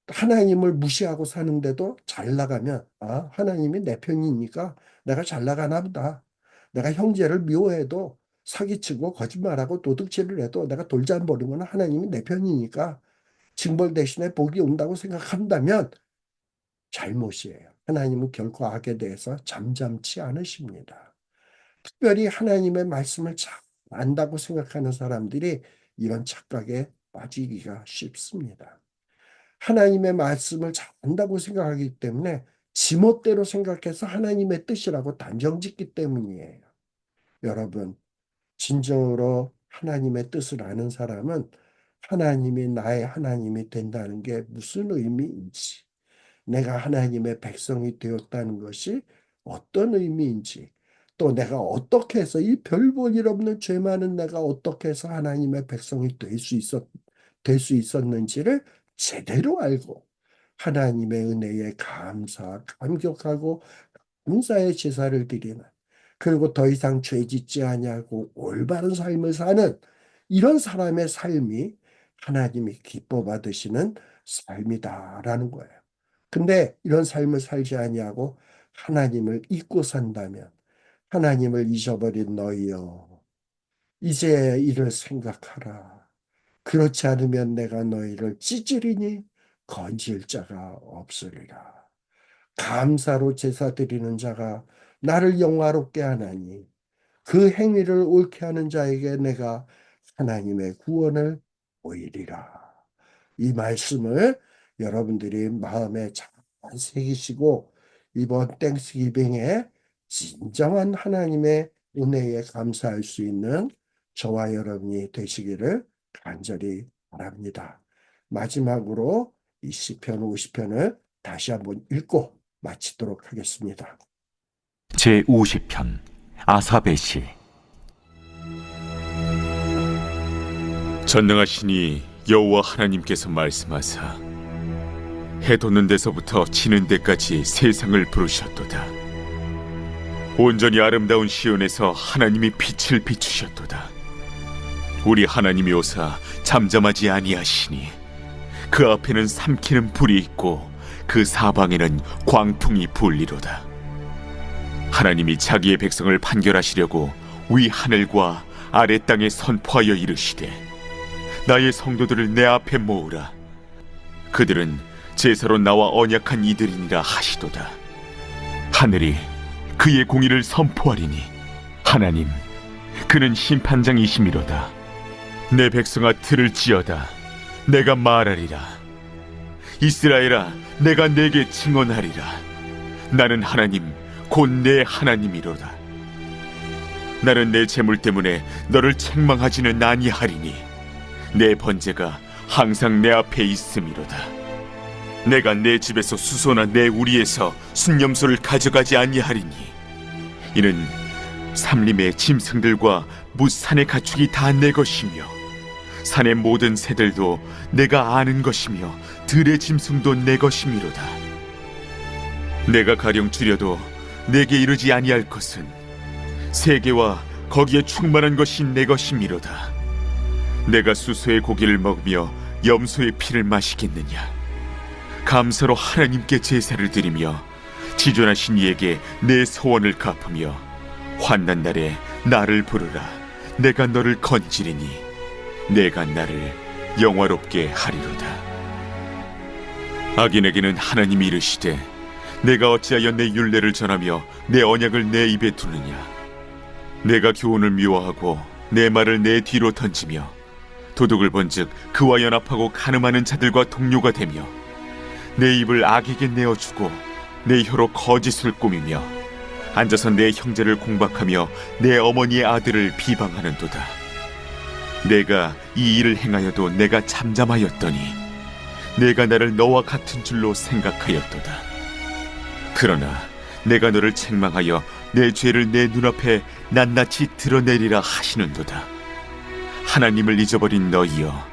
하나님을 무시하고 사는데도 잘 나가면, 하나님이 내 편이니까 내가 잘 나가나 보다. 내가 형제를 미워해도, 사기치고 거짓말하고 도둑질을 해도 내가 돌잔 버리면 하나님이 내 편이니까 징벌 대신에 복이 온다고 생각한다면 잘못이에요. 하나님은 결코 악에 대해서 잠잠치 않으십니다. 특별히 하나님의 말씀을 잘 안다고 생각하는 사람들이 이런 착각에 빠지기가 쉽습니다. 하나님의 말씀을 잘 안다고 생각하기 때문에 지멋대로 생각해서 하나님의 뜻이라고 단정짓기 때문이에요. 여러분, 진정으로 하나님의 뜻을 아는 사람은 하나님이 나의 하나님이 된다는 게 무슨 의미인지, 내가 하나님의 백성이 되었다는 것이 어떤 의미인지, 또 내가 어떻게 해서 이 별 볼 일 없는 죄 많은 내가 어떻게 해서 하나님의 백성이 될 수 있었는지를 제대로 알고 하나님의 은혜에 감격하고 감사의 제사를 드리는, 그리고 더 이상 죄 짓지 아니하고 올바른 삶을 사는 이런 사람의 삶이 하나님이 기뻐 받으시는 삶이다라는 거예요. 근데 이런 삶을 살지 아니하고 하나님을 잊고 산다면, 하나님을 잊어버린 너희여, 이제 이를 생각하라. 그렇지 않으면 내가 너희를 찢으리니 건질 자가 없으리라. 감사로 제사 드리는 자가 나를 영화롭게 하나니 그 행위를 옳게 하는 자에게 내가 하나님의 구원을 보이리라. 이 말씀을 여러분들이 마음에 잘 새기시고 이번 땡스기빙에 진정한 하나님의 은혜에 감사할 수 있는 저와 여러분이 되시기를 간절히 바랍니다. 마지막으로 이 시편 50편을 다시 한번 읽고 마치도록 하겠습니다. 제50편 아삽의 시. 전능하시니 여호와 하나님께서 말씀하사 해 돋는 데서부터 지는 데까지 세상을 부르셨도다. 온전히 아름다운 시온에서 하나님이 빛을 비추셨도다. 우리 하나님이 오사 잠잠하지 아니하시니 그 앞에는 삼키는 불이 있고 그 사방에는 광풍이 불리로다. 하나님이 자기의 백성을 판결하시려고 위 하늘과 아래 땅에 선포하여 이르시되 나의 성도들을 내 앞에 모으라. 그들은 제사로 나와 언약한 이들이니라 하시도다. 하늘이 그의 공의를 선포하리니 하나님 그는 심판장이시미로다. 내 백성아 들을지어다. 내가 말하리라. 이스라엘아 내가 내게 증언하리라. 나는 하나님 곧 내 하나님이로다. 나는 내 재물 때문에 너를 책망하지는 아니하리니 내 번제가 항상 내 앞에 있음이로다. 내가 내 집에서 수소나 내 우리에서 순념소를 가져가지 아니하리니 이는 삼림의 짐승들과 무산의 가축이 다 내 것이며 산의 모든 새들도 내가 아는 것이며 들의 짐승도 내 것이미로다. 내가 가령 줄여도 내게 이르지 아니할 것은 세계와 거기에 충만한 것이 내 것이미로다. 내가 수소의 고기를 먹으며 염소의 피를 마시겠느냐? 감사로 하나님께 제사를 드리며 지존하신 이에게 내 소원을 갚으며 환난 날에 나를 부르라. 내가 너를 건지리니 내가 나를 영화롭게 하리로다. 악인에게는 하나님이 이르시되 내가 어찌하여 내 율례를 전하며 내 언약을 내 입에 두느냐? 내가 교훈을 미워하고 내 말을 내 뒤로 던지며 도둑을 본즉 그와 연합하고 간음하는 자들과 동료가 되며 내 입을 악에게 내어주고 내 혀로 거짓을 꾸미며 앉아서 내 형제를 공박하며 내 어머니의 아들을 비방하는도다. 내가 이 일을 행하여도 내가 잠잠하였더니 내가 나를 너와 같은 줄로 생각하였도다. 그러나 내가 너를 책망하여 내 죄를 내 눈앞에 낱낱이 드러내리라 하시는도다. 하나님을 잊어버린 너희여,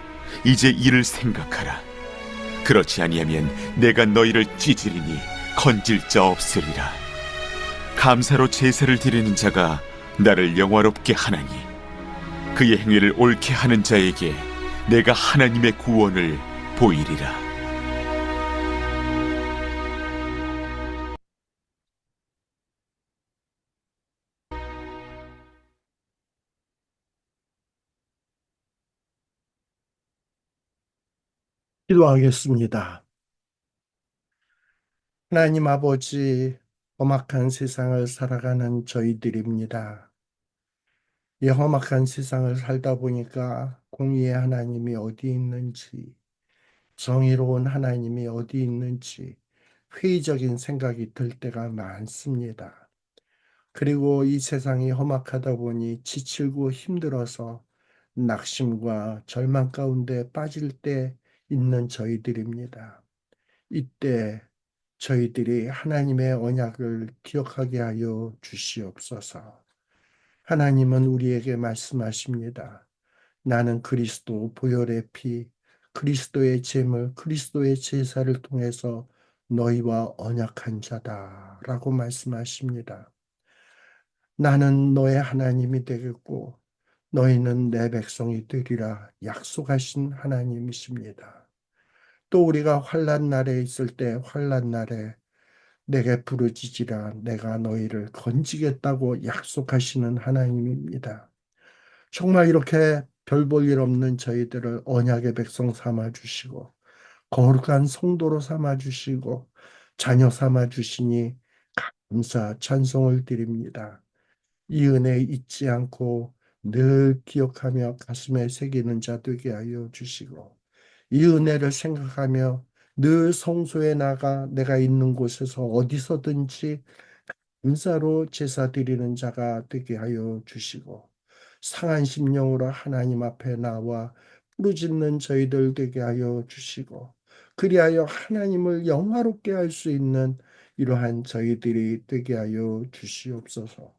이제 이를 생각하라. 그렇지 아니하면 내가 너희를 찢으리니 건질 자 없으리라. 감사로 제사를 드리는 자가 나를 영화롭게 하나니 그의 행위를 옳게 하는 자에게 내가 하나님의 구원을 보이리라. 기도하겠습니다. 하나님 아버지, 험악한 세상을 살아가는 저희들입니다. 이 험악한 세상을 살다 보니까 공의의 하나님이 어디 있는지, 정의로운 하나님이 어디 있는지 회의적인 생각이 들 때가 많습니다. 그리고 이 세상이 험악하다 보니 지치고 힘들어서 낙심과 절망 가운데 빠질 때 있는 저희들입니다. 이때 저희들이 하나님의 언약을 기억하게 하여 주시옵소서. 하나님은 우리에게 말씀하십니다. 나는 그리스도 보혈의 피, 그리스도의 제물, 그리스도의 제사를 통해서 너희와 언약한 자다라고 말씀하십니다. 나는 너의 하나님이 되겠고 너희는 내 백성이 되리라 약속하신 하나님이십니다. 또 우리가 환난 날에 있을 때 환난 날에 내게 부르짖으라 내가 너희를 건지겠다고 약속하시는 하나님입니다. 정말 이렇게 별 볼 일 없는 저희들을 언약의 백성 삼아 주시고 거룩한 성도로 삼아 주시고 자녀 삼아 주시니 감사 찬송을 드립니다. 이 은혜 잊지 않고 늘 기억하며 가슴에 새기는 자 되게 하여 주시고 이 은혜를 생각하며 늘 성소에 나가 내가 있는 곳에서 어디서든지 감사로 제사 드리는 자가 되게 하여 주시고 상한 심령으로 하나님 앞에 나와 부르짖는 저희들 되게 하여 주시고 그리하여 하나님을 영화롭게 할 수 있는 이러한 저희들이 되게 하여 주시옵소서.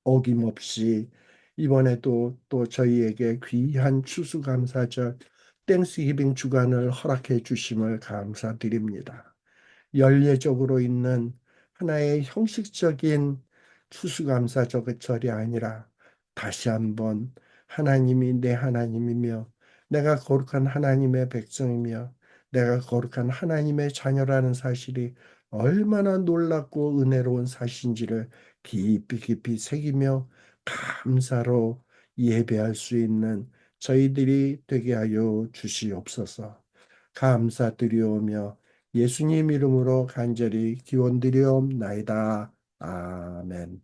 어김없이 이번에도 또 저희에게 귀한 추수감사절 땡스기빙 주간을 허락해 주심을 감사드립니다. 연례적으로 있는 하나의 형식적인 추수감사절이 아니라 다시 한번 하나님이 내 하나님이며 내가 거룩한 하나님의 백성이며 내가 거룩한 하나님의 자녀라는 사실이 얼마나 놀랍고 은혜로운 사실인지를 깊이 깊이 새기며 감사로 예배할 수 있는 저희들이 되게 하여 주시옵소서. 감사드리오며 예수님 이름으로 간절히 기원드리옵나이다. 아멘.